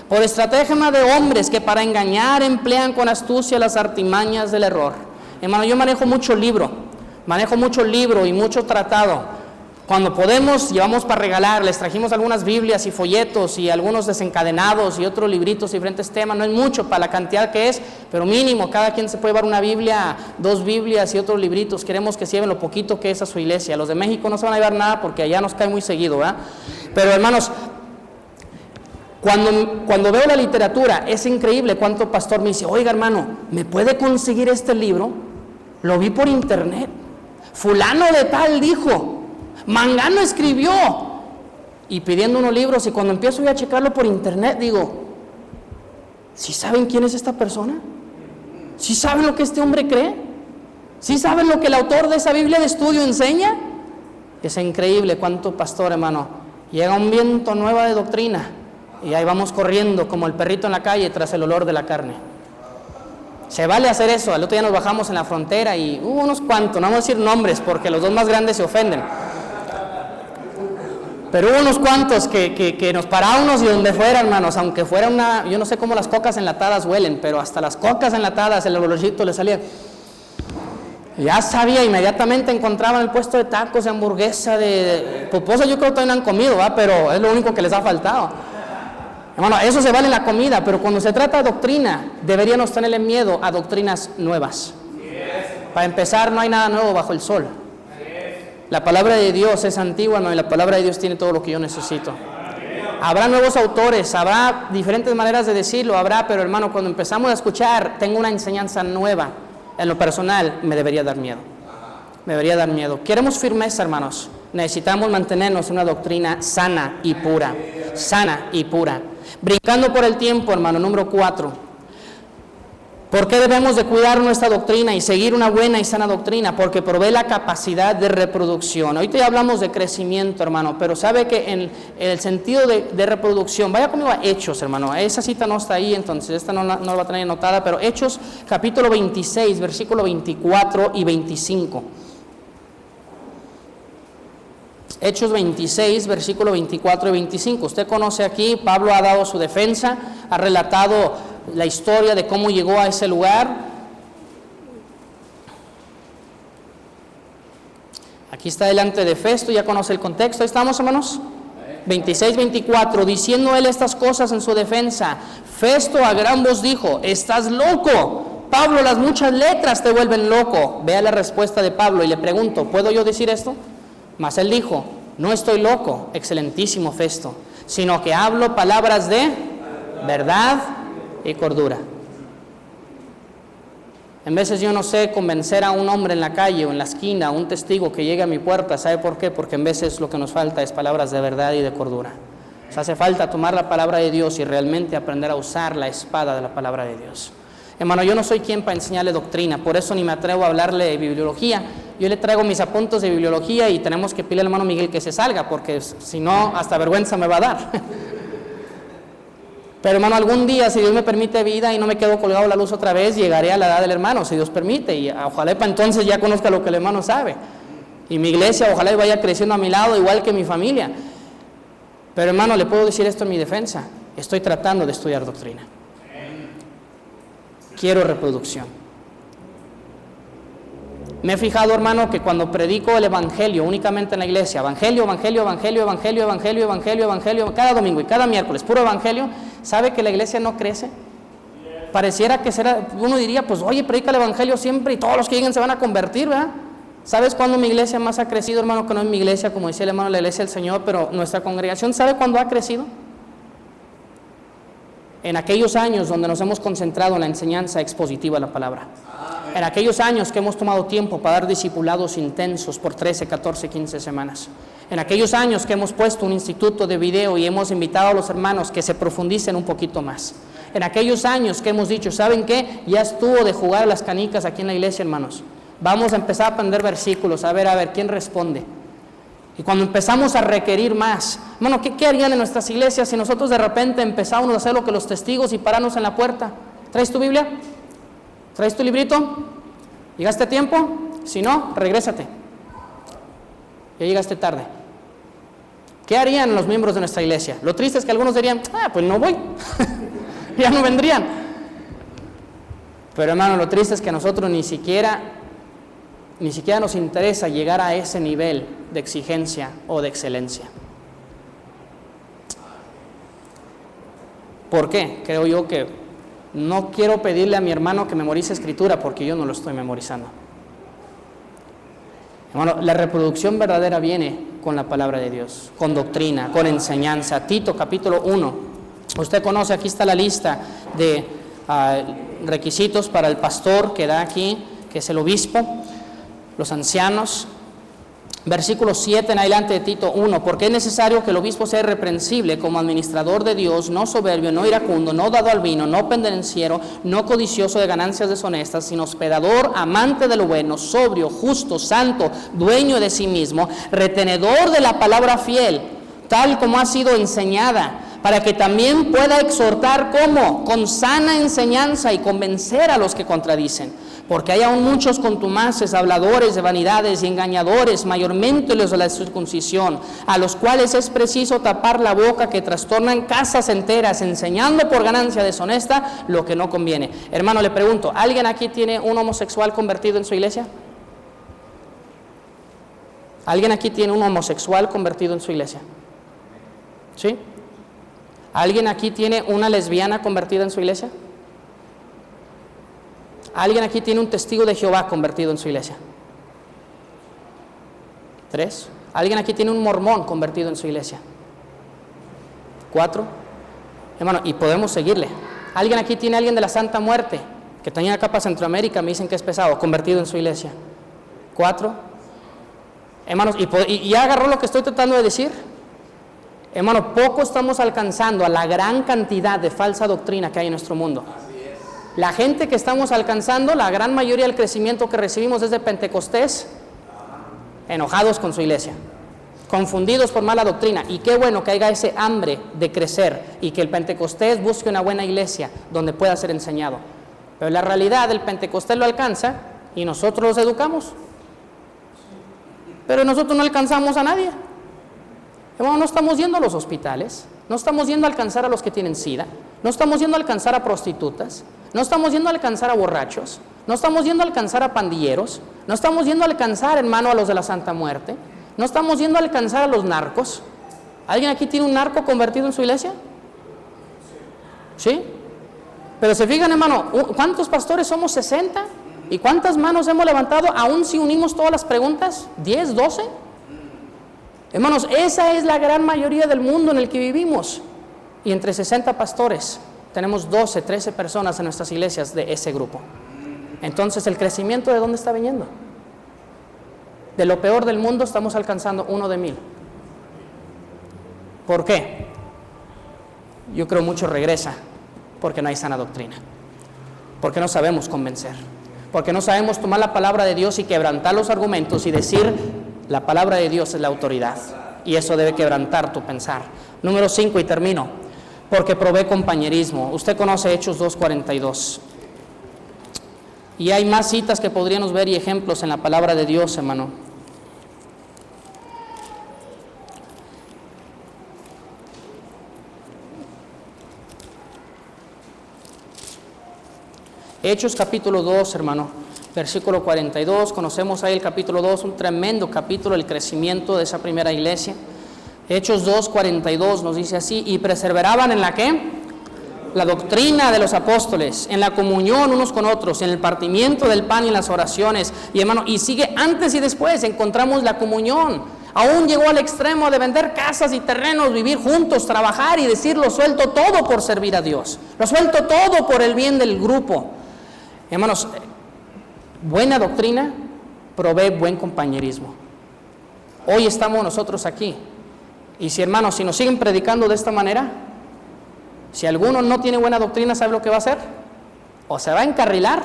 por estratagema de hombres que para engañar emplean con astucia las artimañas del error. Hermano, yo manejo mucho libro y mucho tratado. Cuando podemos, llevamos para regalar. Les trajimos algunas Biblias y folletos y algunos desencadenados y otros libritos, diferentes temas. No es mucho para la cantidad que es, pero mínimo, cada quien se puede llevar una Biblia, 2 Biblias y otros libritos. Queremos que se lleven lo poquito que es a su iglesia. Los de México no se van a llevar nada porque allá nos cae muy seguido, ¿verdad? Pero hermanos, cuando veo la literatura, es increíble cuánto pastor me dice, oiga hermano, ¿me puede conseguir este libro? Lo vi por internet. Fulano de tal dijo, Mangano escribió. Y pidiendo unos libros, y cuando empiezo a checarlo por internet, digo, ¿sí saben quién es esta persona? ¿Sí saben lo que este hombre cree? ¿Sí saben lo que el autor de esa Biblia de estudio enseña? Es increíble cuánto pastor, hermano, llega un viento nuevo de doctrina y ahí vamos corriendo como el perrito en la calle tras el olor de la carne. Se vale hacer eso. Al otro día nos bajamos en la frontera y hubo unos cuantos, no vamos a decir nombres porque los 2 más grandes se ofenden, pero hubo unos cuantos que nos parábamos y donde fuera, hermanos, aunque fuera yo no sé cómo las cocas enlatadas huelen, pero hasta las cocas enlatadas el olorcito le salía. Ya sabía, inmediatamente encontraban el puesto de tacos, de hamburguesa, de poposa. Yo creo que todavía no han comido, ¿va? Pero es lo único que les ha faltado. Hermano, eso se vale en la comida, pero cuando se trata de doctrina, deberíamos tenerle miedo a doctrinas nuevas. Para empezar, no hay nada nuevo bajo el sol. La palabra de Dios es antigua, ¿no? Y la palabra de Dios tiene todo lo que yo necesito. Habrá nuevos autores, habrá diferentes maneras de decirlo, pero hermano, cuando empezamos a escuchar, tengo una enseñanza nueva. En lo personal, me debería dar miedo. Queremos firmeza, hermanos. Necesitamos mantenernos en una doctrina sana y pura. Brincando por el tiempo, hermano, número 4. ¿Por qué debemos de cuidar nuestra doctrina y seguir una buena y sana doctrina? Porque provee la capacidad de reproducción. Ahorita ya hablamos de crecimiento, hermano, pero sabe que en el sentido de reproducción, vaya conmigo a Hechos, hermano. Esa cita no está ahí, entonces esta no la va a tener anotada, pero Hechos capítulo 26, versículo 24 y 25. Hechos 26, versículo 24 y 25. Usted conoce aquí, Pablo ha dado su defensa, ha relatado la historia de cómo llegó a ese lugar. Aquí está delante de Festo, ya conoce el contexto. Ahí estamos, hermanos. 26, 24, diciendo él estas cosas en su defensa, Festo a gran voz dijo, ¿estás loco? Pablo, las muchas letras te vuelven loco. Vea la respuesta de Pablo y le pregunto, ¿puedo yo decir esto? Mas él dijo, no estoy loco, excelentísimo Festo, sino que hablo palabras de verdad y cordura. En veces yo no sé convencer a un hombre en la calle o en la esquina, a un testigo que llegue a mi puerta. ¿Sabe por qué? Porque en veces lo que nos falta es palabras de verdad y de cordura. Nos hace falta tomar la palabra de Dios y realmente aprender a usar la espada de la palabra de Dios. Hermano, yo no soy quien para enseñarle doctrina, por eso ni me atrevo a hablarle de bibliología. Yo le traigo mis apuntes de bibliología y tenemos que pedirle al hermano Miguel que se salga, porque si no, hasta vergüenza me va a dar. Pero hermano, algún día, si Dios me permite vida y no me quedo colgado la luz otra vez, llegaré a la edad del hermano, si Dios permite, y ojalá para entonces ya conozca lo que el hermano sabe. Y mi iglesia ojalá vaya creciendo a mi lado, igual que mi familia. Pero hermano, le puedo decir esto en mi defensa: estoy tratando de estudiar doctrina. Quiero reproducción. Me he fijado, hermano, que cuando predico el evangelio únicamente en la iglesia, evangelio, cada domingo y cada miércoles, puro evangelio, ¿sabe que la iglesia no crece? Pareciera que uno diría, pues oye, predica el evangelio siempre y todos los que lleguen se van a convertir, ¿verdad? ¿Sabes cuándo mi iglesia más ha crecido, hermano? Que no es mi iglesia, como decía el hermano, la iglesia del Señor, pero nuestra congregación, ¿sabe cuándo ha crecido? En aquellos años donde nos hemos concentrado en la enseñanza expositiva de la palabra. En aquellos años que hemos tomado tiempo para dar discipulados intensos por 13, 14, 15 semanas. En aquellos años que hemos puesto un instituto de video y hemos invitado a los hermanos que se profundicen un poquito más. En aquellos años que hemos dicho, ¿saben qué? Ya estuvo de jugar a las canicas aquí en la iglesia, hermanos. Vamos a empezar a aprender versículos, a ver, ¿quién responde? Y cuando empezamos a requerir más, hermano, ¿qué harían en nuestras iglesias si nosotros de repente empezamos a hacer lo que los testigos y pararnos en la puerta? ¿Traes tu Biblia? ¿Traes tu librito? ¿Llegaste a tiempo? Si no, regrésate. Ya llegaste tarde. ¿Qué harían los miembros de nuestra iglesia? Lo triste es que algunos dirían, pues no voy. Ya no vendrían. Pero hermano, lo triste es que a nosotros ni siquiera nos interesa llegar a ese nivel de exigencia o de excelencia. ¿Por qué? Creo yo que no quiero pedirle a mi hermano que memorice escritura porque yo no lo estoy memorizando. Hermano, la reproducción verdadera viene con la palabra de Dios, con doctrina, con enseñanza. Tito capítulo 1. Usted conoce, aquí está la lista de requisitos para el pastor que da aquí, que es el obispo, los ancianos. Versículo 7 en adelante de Tito 1, porque es necesario que el obispo sea irreprensible como administrador de Dios, no soberbio, no iracundo, no dado al vino, no pendenciero, no codicioso de ganancias deshonestas, sino hospedador, amante de lo bueno, sobrio, justo, santo, dueño de sí mismo, retenedor de la palabra fiel, tal como ha sido enseñada, para que también pueda exhortar ¿cómo? Con sana enseñanza y convencer a los que contradicen. Porque hay aún muchos contumaces, habladores de vanidades y engañadores, mayormente los de la circuncisión, a los cuales es preciso tapar la boca, que trastornan casas enteras, enseñando por ganancia deshonesta lo que no conviene. Hermano, le pregunto, ¿alguien aquí tiene un homosexual convertido en su iglesia? ¿Alguien aquí tiene un homosexual convertido en su iglesia? ¿Sí? ¿Alguien aquí tiene una lesbiana convertida en su iglesia? ¿Alguien aquí tiene un testigo de Jehová convertido en su iglesia? 3. ¿Alguien aquí tiene un mormón convertido en su iglesia? 4. Hermano, y podemos seguirle. ¿Alguien aquí tiene a alguien de la Santa Muerte, que tenía acá para Centroamérica, me dicen que es pesado, convertido en su iglesia? 4. Hermanos, y ya agarró lo que estoy tratando de decir. Hermano, poco estamos alcanzando a la gran cantidad de falsa doctrina que hay en nuestro mundo. La gente que estamos alcanzando, la gran mayoría del crecimiento que recibimos es de Pentecostés, enojados con su iglesia, confundidos por mala doctrina. Y qué bueno que haya ese hambre de crecer y que el Pentecostés busque una buena iglesia donde pueda ser enseñado. Pero la realidad, el Pentecostés lo alcanza y nosotros los educamos. Pero nosotros no alcanzamos a nadie. Hermano, no estamos yendo a los hospitales, no estamos yendo a alcanzar a los que tienen SIDA, no estamos yendo a alcanzar a prostitutas, no estamos yendo a alcanzar a borrachos, no estamos yendo a alcanzar a pandilleros, no estamos yendo a alcanzar, hermano, a los de la Santa Muerte, no estamos yendo a alcanzar a los narcos. ¿Alguien aquí tiene un narco convertido en su iglesia? ¿Sí? Pero se fijan, hermano, ¿cuántos pastores somos? 60. ¿Y cuántas manos hemos levantado aún si unimos todas las preguntas? ¿10, 12? Hermanos, esa es la gran mayoría del mundo en el que vivimos. Y entre 60 pastores, tenemos 12, 13 personas en nuestras iglesias de ese grupo. Entonces, ¿el crecimiento de dónde está viniendo? De lo peor del mundo estamos alcanzando 1 de 1000. ¿Por qué? Yo creo mucho regresa porque no hay sana doctrina, porque no sabemos convencer, porque no sabemos tomar la palabra de Dios y quebrantar los argumentos y decir: la palabra de Dios es la autoridad, y eso debe quebrantar tu pensar. Número 5, y termino, porque provee compañerismo. Usted conoce Hechos 2:42, y hay más citas que podríamos ver y ejemplos en la palabra de Dios, hermano. Hechos capítulo 2, hermano, versículo 42, conocemos ahí el capítulo 2, un tremendo capítulo, el crecimiento de esa primera iglesia. Hechos 2, 42 nos dice así: y perseveraban en la ¿qué? La doctrina de los apóstoles, en la comunión unos con otros, en el partimiento del pan y en las oraciones. Y hermano, y sigue antes y después, encontramos la comunión. Aún llegó al extremo de vender casas y terrenos, vivir juntos, trabajar y decir: lo suelto todo por servir a Dios, lo suelto todo por el bien del grupo. Hermanos, buena doctrina provee buen compañerismo. Hoy estamos nosotros aquí, y si, hermanos, si nos siguen predicando de esta manera, si alguno no tiene buena doctrina, ¿sabe lo que va a hacer? O se va a encarrilar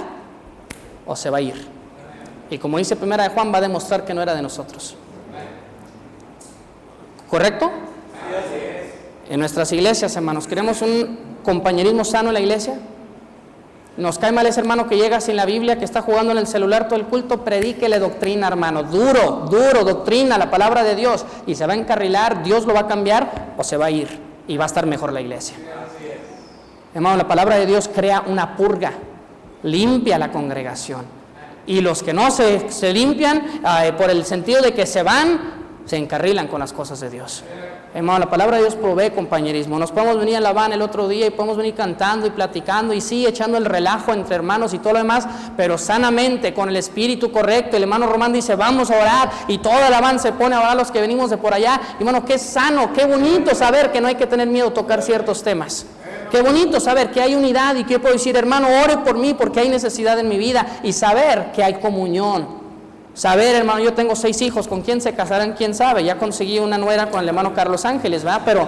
o se va a ir, y como dice 1 de Juan, va a demostrar que no era de nosotros. ¿Correcto? En nuestras iglesias, hermanos, ¿queremos un compañerismo sano en la iglesia? Nos cae mal ese hermano que llega sin la Biblia, que está jugando en el celular todo el culto. Predíquele doctrina, hermano, duro, doctrina, la palabra de Dios, y se va a encarrilar. Dios lo va a cambiar o se va a ir, y va a estar mejor la iglesia. Hermano, la palabra de Dios crea una purga, limpia la congregación, y los que no se limpian por el sentido de que se van, se encarrilan con las cosas de Dios. Hermano, la palabra de Dios provee compañerismo. Nos podemos venir a la van el otro día y podemos venir cantando y platicando y sí, echando el relajo entre hermanos y todo lo demás, pero sanamente, con el espíritu correcto. El hermano Román dice: vamos a orar, y toda la van se pone a orar, los que venimos de por allá. Y hermano, qué sano, qué bonito saber que no hay que tener miedo a tocar ciertos temas. Qué bonito saber que hay unidad y que yo puedo decir: hermano, ore por mí porque hay necesidad en mi vida, y saber que hay comunión. Saber, hermano, yo tengo 6 hijos, ¿con quién se casarán? ¿Quién sabe? Ya conseguí una nuera con el hermano Carlos Ángeles, ¿verdad? Pero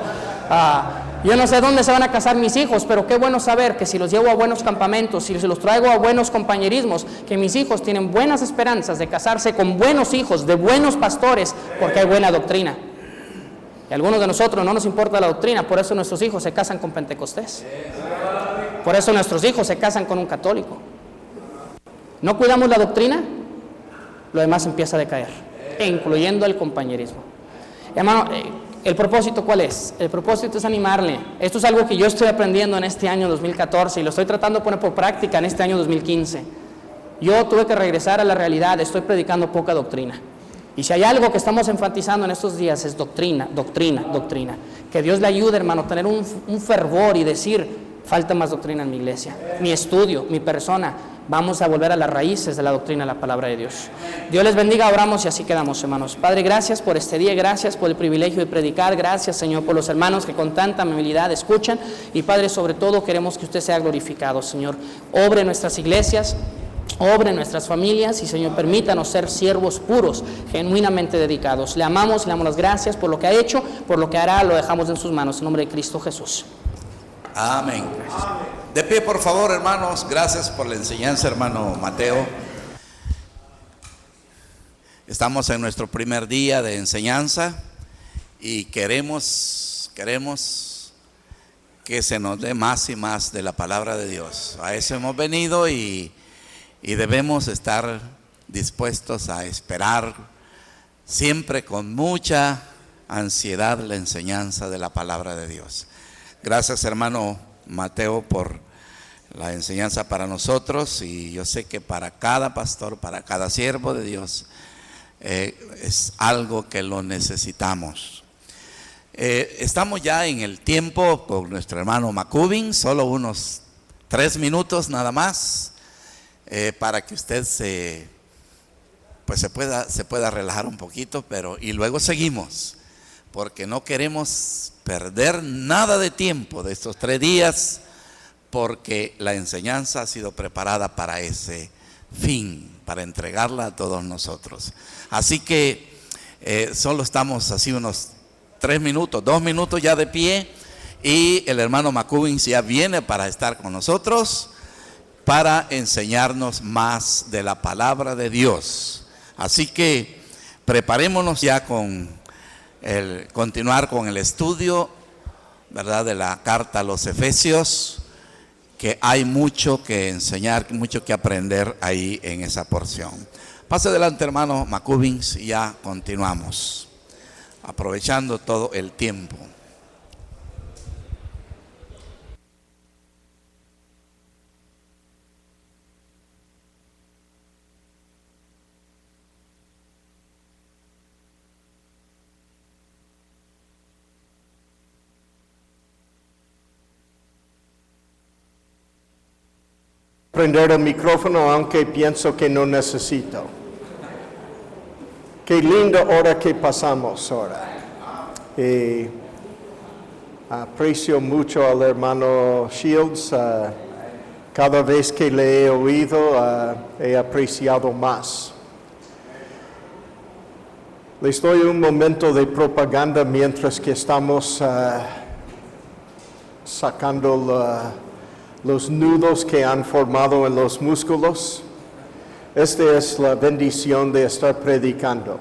yo no sé dónde se van a casar mis hijos, pero qué bueno saber que si los llevo a buenos campamentos, si los traigo a buenos compañerismos, que mis hijos tienen buenas esperanzas de casarse con buenos hijos, de buenos pastores, porque hay buena doctrina. Y a algunos de nosotros no nos importa la doctrina, por eso nuestros hijos se casan con Pentecostés. Por eso nuestros hijos se casan con un católico. ¿No cuidamos la doctrina? Lo demás empieza a decaer, incluyendo el compañerismo. Hermano, ¿el propósito cuál es? El propósito es animarle. Esto es algo que yo estoy aprendiendo en este año 2014 y lo estoy tratando de poner por práctica en este año 2015. Yo tuve que regresar a la realidad, estoy predicando poca doctrina. Y si hay algo que estamos enfatizando en estos días es doctrina. Que Dios le ayude, hermano, a tener un fervor y decir: falta más doctrina en mi iglesia, mi estudio, mi persona. Vamos a volver a las raíces de la doctrina de la palabra de Dios. Dios les bendiga, oramos y así quedamos, hermanos. Padre, gracias por este día, gracias por el privilegio de predicar, gracias, Señor, por los hermanos que con tanta amabilidad escuchan. Y Padre, sobre todo queremos que usted sea glorificado, Señor. Obre en nuestras iglesias, obre en nuestras familias y, Señor, permítanos ser siervos puros, genuinamente dedicados. Le amamos y le damos las gracias por lo que ha hecho, por lo que hará, lo dejamos en sus manos, en nombre de Cristo Jesús. Amén. De pie, por favor, hermanos. Gracias por la enseñanza, hermano Mateo. Estamos en nuestro primer día de enseñanza y queremos que se nos dé más y más de la palabra de Dios. A eso hemos venido y debemos estar dispuestos a esperar siempre con mucha ansiedad la enseñanza de la palabra de Dios. Gracias, hermano Mateo, por la enseñanza para nosotros, y yo sé que para cada pastor, para cada siervo de Dios, es algo que lo necesitamos. Estamos ya en el tiempo con nuestro hermano Macubin, solo unos 3 minutos nada más, para que usted se pueda relajar un poquito, y luego seguimos. porque no queremos perder nada de tiempo de estos 3 días, porque la enseñanza ha sido preparada para ese fin, para entregarla a todos nosotros. Así que solo estamos así unos 3 minutos, 2 minutos ya de pie, y el hermano McCubbins ya viene para estar con nosotros, para enseñarnos más de la palabra de Dios. Así que preparémonos ya continuar con el estudio, ¿verdad?, de la carta a los Efesios, que hay mucho que enseñar, mucho que aprender ahí en esa porción. Pase adelante, hermano McCubbins, y ya continuamos, aprovechando todo el tiempo. Prender el micrófono aunque pienso que no necesito. Qué linda hora que pasamos ahora. Y aprecio mucho al hermano Shields. Cada vez que le he oído, he apreciado más. Les doy un momento de propaganda mientras que estamos sacando los nudos que han formado en los músculos. Esta es la bendición de estar predicando.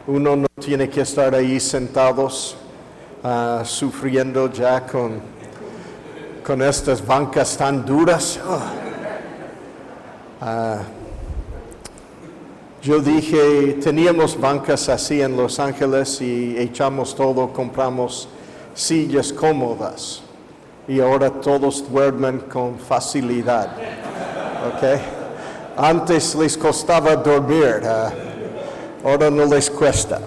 Uno no tiene que estar ahí sentados sufriendo ya con estas bancas tan duras. Yo dije, teníamos bancas así en Los Ángeles y echamos todo, compramos sillas cómodas. Y ahora todos duermen con facilidad. ¿Ok? Antes les costaba dormir, ahora no les cuesta.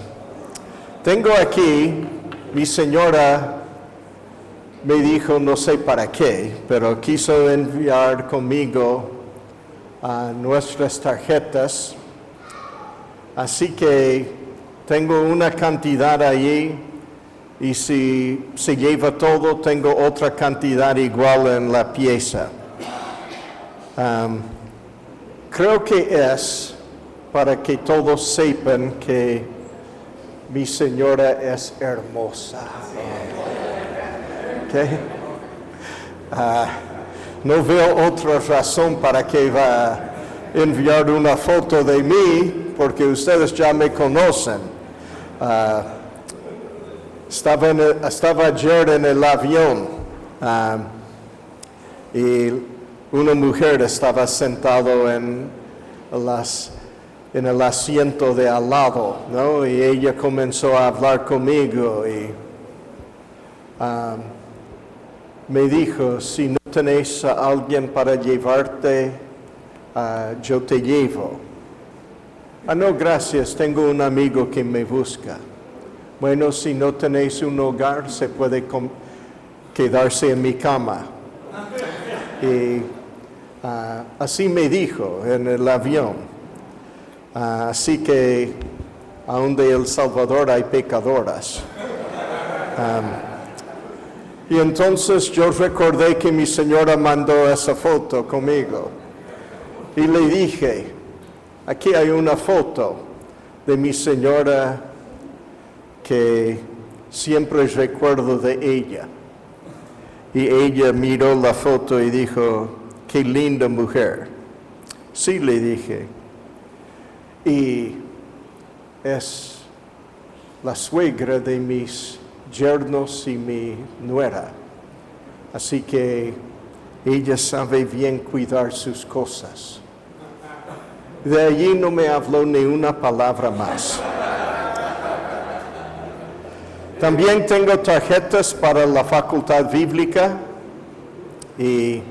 Tengo aquí, mi señora me dijo, no sé para qué, pero quiso enviar conmigo nuestras tarjetas. Así que tengo una cantidad allí. Y si se lleva todo, tengo otra cantidad igual en la pieza. Creo que es para que todos sepan que mi señora es hermosa. ¿Okay? No veo otra razón para que va a enviar una foto de mí, porque ustedes ya me conocen. Estaba ayer en el avión y una mujer estaba sentado en el asiento de al lado, ¿no? Y ella comenzó a hablar conmigo y me dijo, si no tenéis a alguien para llevarte, yo te llevo. No, gracias, tengo un amigo que me busca. Bueno, si no tenéis un hogar, se puede quedarse en mi cama. Y así me dijo en el avión. Así que aún de El Salvador hay pecadoras. Y entonces yo recordé que mi señora mandó esa foto conmigo. Y le dije, aquí hay una foto de mi señora que siempre recuerdo de ella. Y ella miró la foto y dijo, qué linda mujer. Sí, le dije. Y es la suegra de mis yernos y mi nuera. Así que ella sabe bien cuidar sus cosas. De allí no me habló ni una palabra más. También tengo tarjetas para la facultad bíblica y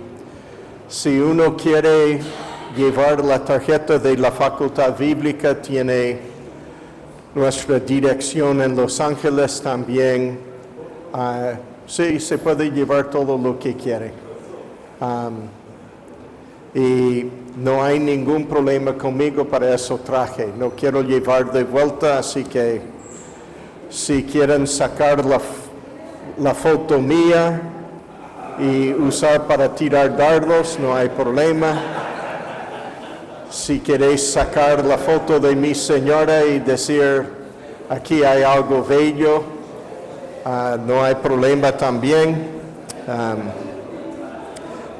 si uno quiere llevar la tarjeta de la facultad bíblica, tiene nuestra dirección en Los Ángeles también. Sí, se puede llevar todo lo que quiere. Y no hay ningún problema conmigo, para eso traje. No quiero llevar de vuelta, así que Si quieren sacar la foto mía y usar para tirar dardos, no hay problema. Si queréis sacar la foto de mi señora y decir, aquí hay algo bello, no hay problema también.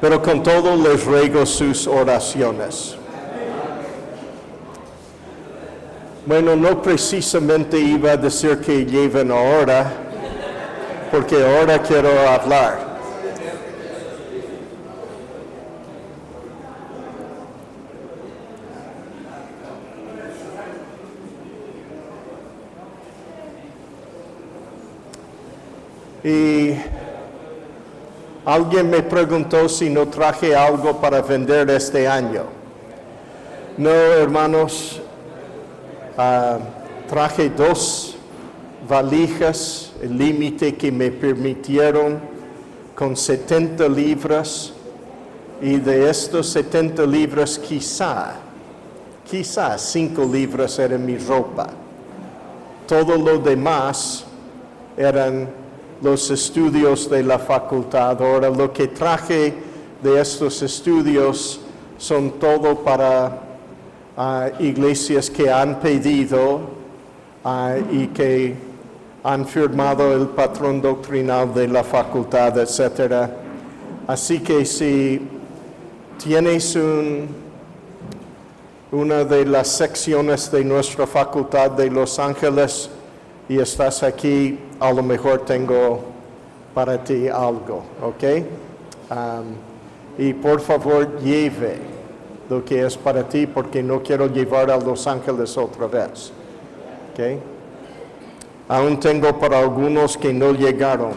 Pero con todo les ruego sus oraciones. Bueno, no precisamente iba a decir que lleven ahora, porque ahora quiero hablar. Y alguien me preguntó si no traje algo para vender este año. No, hermanos, traje 2 valijas, el límite que me permitieron, con 70 libras, y de estos 70 libras quizá 5 libras era mi ropa. Todo lo demás eran los estudios de la facultad. Ahora lo que traje de estos estudios son todo para iglesias que han pedido y que han firmado el patrón doctrinal de la facultad, etc. Así que si tienes una de las secciones de nuestra facultad de Los Ángeles y estás aquí, a lo mejor tengo para ti algo, ¿ok? Y por favor lleve lo que es para ti, porque no quiero llevar a Los Ángeles otra vez, ¿ok? Aún tengo para algunos que no llegaron,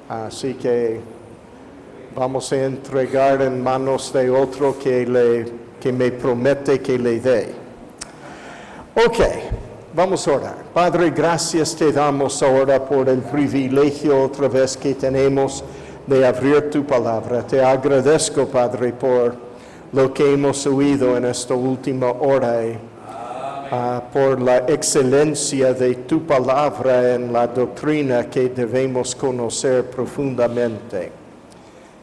así que vamos a entregar en manos de otro que me promete que le dé. Ok. Vamos a orar. Padre, gracias te damos ahora por el privilegio otra vez que tenemos de abrir tu palabra. Te agradezco, Padre, por lo que hemos oído en esta última hora y por la excelencia de tu palabra en la doctrina que debemos conocer profundamente.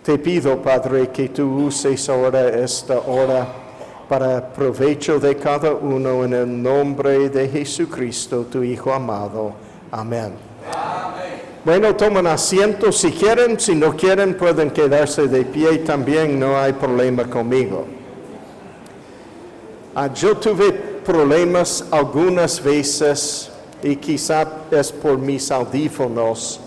Te pido, Padre, que tú uses ahora esta hora para provecho de cada uno, en el nombre de Jesucristo, tu Hijo amado. Amén. Amén. Bueno, tomen asiento si quieren. Si no quieren, pueden quedarse de pie también. No hay problema conmigo. Yo tuve problemas algunas veces, y quizá es por mis audífonos,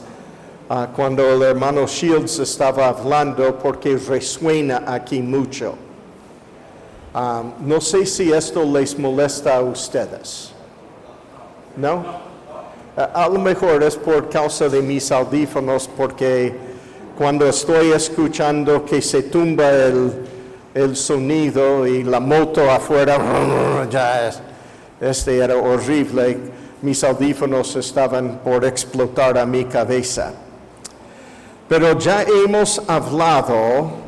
cuando el hermano Shields estaba hablando, porque resuena aquí mucho. No sé si esto les molesta a ustedes. ¿No? A lo mejor es por causa de mis audífonos, porque cuando estoy escuchando que se tumba el sonido y la moto afuera, este era horrible. Mis audífonos estaban por explotar a mi cabeza. Pero ya hemos hablado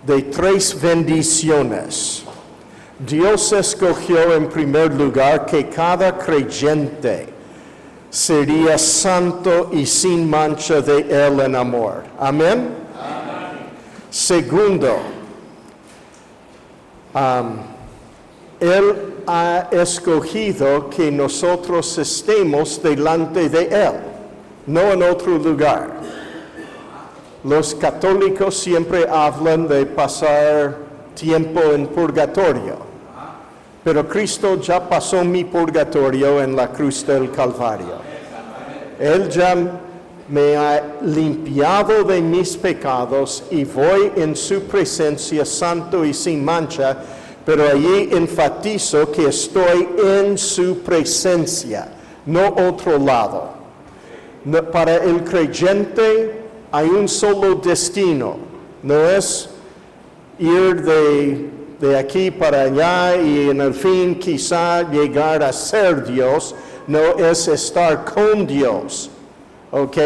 de 3 bendiciones. Dios escogió en primer lugar que cada creyente sería santo y sin mancha de Él en amor. Amén. Amén. Segundo, Él ha escogido que nosotros estemos delante de Él, no en otro lugar. Los católicos siempre hablan de pasar tiempo en purgatorio, pero Cristo ya pasó mi purgatorio en la cruz del Calvario. Él ya me ha limpiado de mis pecados y voy en su presencia santo y sin mancha, pero allí enfatizo que estoy en su presencia, no otro lado. No, para el creyente hay un solo destino, no es ir de aquí para allá y en el fin quizá llegar a ser Dios, no, es estar con Dios, ¿ok?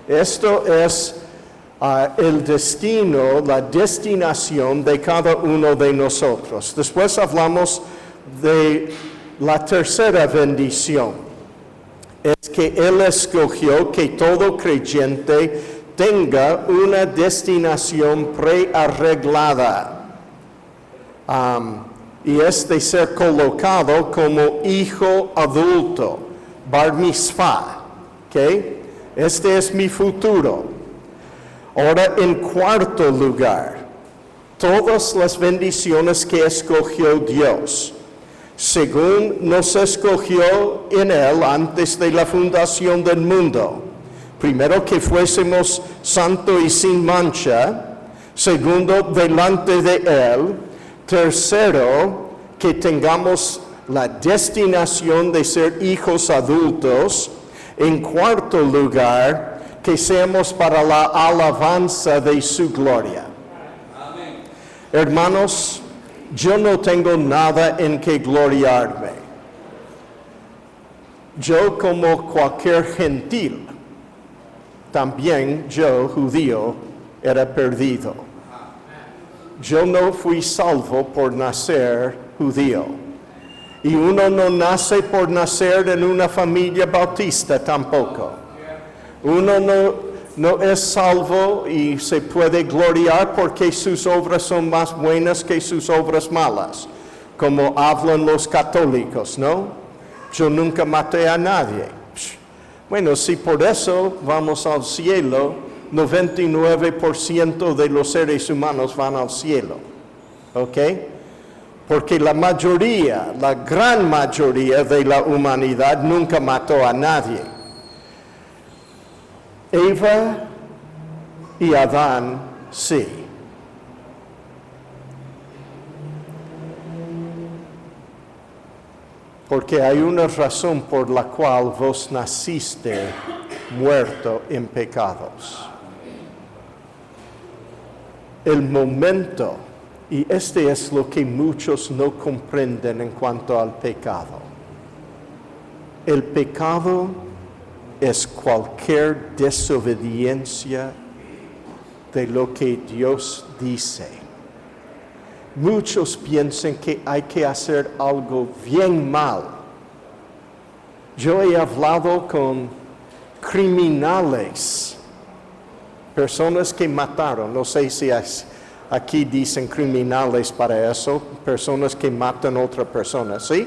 Esto es el destino, la destinación de cada uno de nosotros. Después hablamos de la tercera bendición, es que Él escogió que todo creyente tenga una destinación prearreglada. Y es de ser colocado como hijo adulto, bar mitzvah. ¿Okay? Este es mi futuro. Ahora, en cuarto lugar, todas las bendiciones que escogió Dios, según nos escogió en Él antes de la fundación del mundo. Primero, que fuésemos santos y sin mancha. Segundo, delante de Él. Tercero, que tengamos la destinación de ser hijos adultos. En cuarto lugar, que seamos para la alabanza de su gloria. Amén. Hermanos, yo no tengo nada en que gloriarme. Yo, como cualquier gentil, también yo, judío, era perdido. Yo no fui salvo por nacer judío. Y uno no nace por nacer en una familia bautista tampoco. Uno no es salvo y se puede gloriar porque sus obras son más buenas que sus obras malas, como hablan los católicos, ¿no? Yo nunca maté a nadie. Bueno, si por eso vamos al cielo, 99% de los seres humanos van al cielo, ¿ok? Porque la mayoría, la gran mayoría de la humanidad nunca mató a nadie. Eva y Adán, sí. Porque hay una razón por la cual vos naciste muerto en pecados. El momento, y este es lo que muchos no comprenden en cuanto al pecado. El pecado es cualquier desobediencia de lo que Dios dice. Muchos piensan que hay que hacer algo bien mal. Yo he hablado con criminales, personas que mataron, no sé si aquí dicen criminales para eso, personas que matan a otra persona, ¿sí?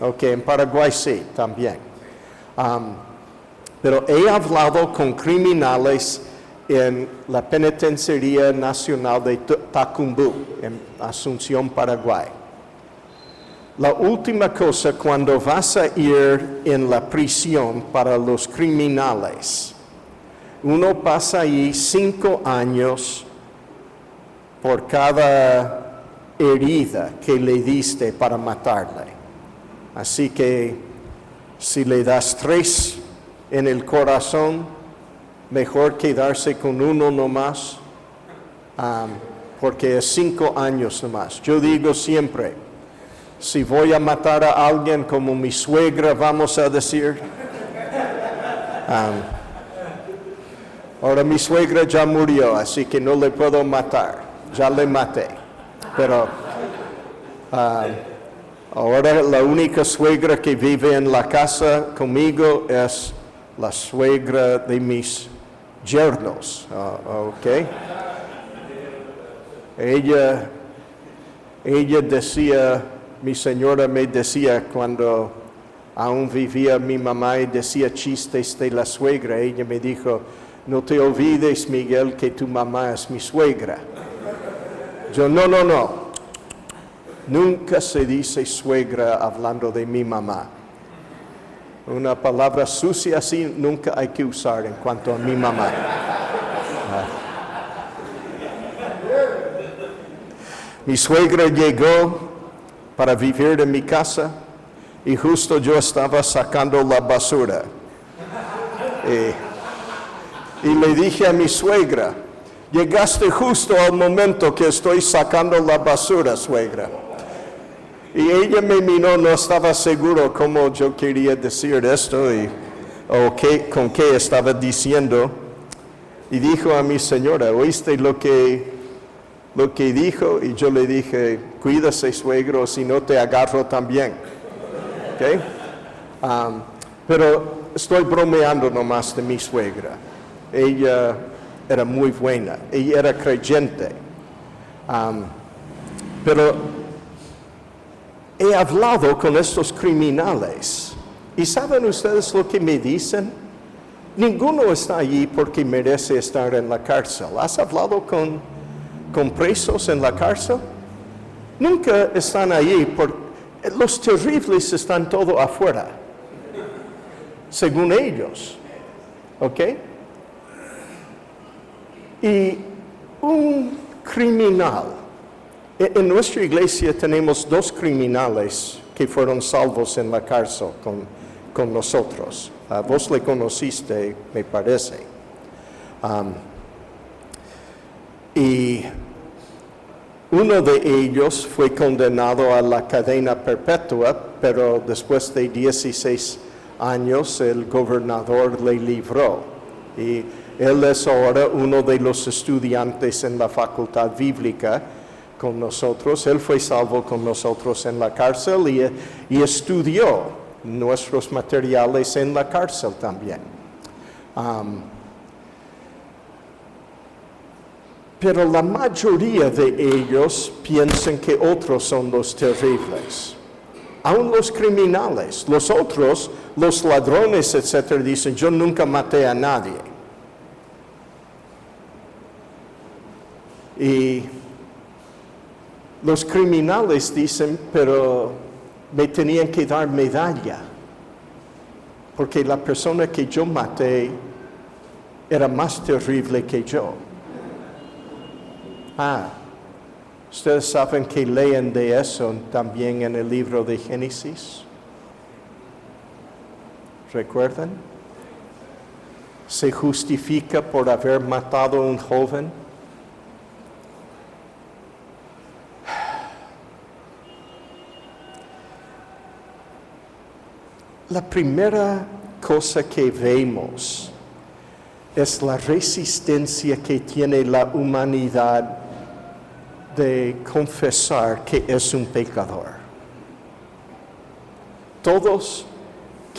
Ok, en Paraguay sí, también. Pero he hablado con criminales en la Penitenciaría Nacional de Tacumbú, en Asunción, Paraguay. La última cosa, cuando vas a ir en la prisión para los criminales, uno pasa ahí 5 años por cada herida que le diste para matarle. Así que si le das 3 en el corazón, mejor quedarse con uno nomás, porque es 5 años nomás. Yo digo siempre, si voy a matar a alguien como mi suegra, vamos a decir, ahora mi suegra ya murió, así que no le puedo matar, ya le maté. Pero ahora la única suegra que vive en la casa conmigo es la suegra de mis yernos, ¿ok? Ella decía, mi señora me decía cuando aún vivía mi mamá y decía chistes de la suegra, ella me dijo, no te olvides, Miguel, que tu mamá es mi suegra. Yo, no. Nunca se dice suegra hablando de mi mamá. Una palabra sucia así nunca hay que usar en cuanto a mi mamá. Mi suegra llegó para vivir en mi casa y justo yo estaba sacando la basura. Y le dije a mi suegra, llegaste justo al momento que estoy sacando la basura, suegra. Y ella me miró, no estaba seguro cómo yo quería decir esto con qué estaba diciendo. Y dijo a mi señora, ¿oíste lo que dijo? Y yo le dije, cuídase, suegro, si no te agarro también. ¿Okay? Pero estoy bromeando nomás de mi suegra. Ella era muy buena, ella era creyente. Pero he hablado con estos criminales. ¿Y saben ustedes lo que me dicen? Ninguno está allí porque merece estar en la cárcel. ¿Has hablado con presos en la cárcel? Nunca están allí porque los terribles están todo afuera, según ellos. ¿Ok? Y un criminal. En nuestra iglesia tenemos 2 criminales que fueron salvos en la cárcel con nosotros. Vos le conociste, me parece. Y uno de ellos fue condenado a la cadena perpetua, pero después de 16 años el gobernador le libró. Y él es ahora uno de los estudiantes en la facultad bíblica con nosotros. Él fue salvo con nosotros en la cárcel y estudió nuestros materiales en la cárcel también. Pero la mayoría de ellos piensan que otros son los terribles. Aún los criminales, los otros, los ladrones, etcétera, dicen, yo nunca maté a nadie. Y los criminales dicen, pero me tenían que dar medalla, porque la persona que yo maté era más terrible que yo. ¿Ustedes saben que leen de eso también en el libro de Génesis? ¿Recuerdan? Se justifica por haber matado a un joven. La primera cosa que vemos es la resistencia que tiene la humanidad de confesar que es un pecador. Todos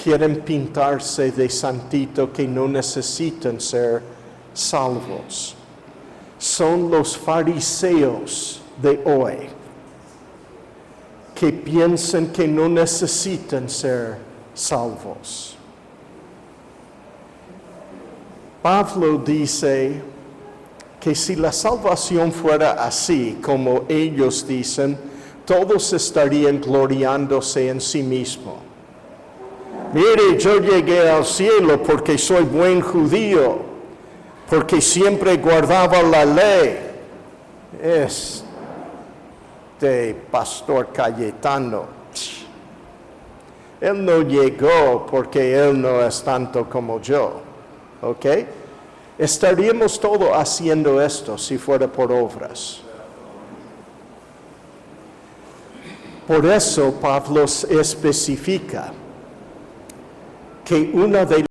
quieren pintarse de santito que no necesitan ser salvos. Son los fariseos de hoy que piensan que no necesitan ser salvos. Pablo dice que si la salvación fuera así como ellos dicen, todos estarían gloriándose en sí mismos. Mire, yo llegué al cielo porque soy buen judío, porque siempre guardaba la ley. Pastor Cayetano, él no llegó porque él no es tanto como yo. ¿Ok? Estaríamos todos haciendo esto si fuera por obras. Por eso Pablo especifica que una de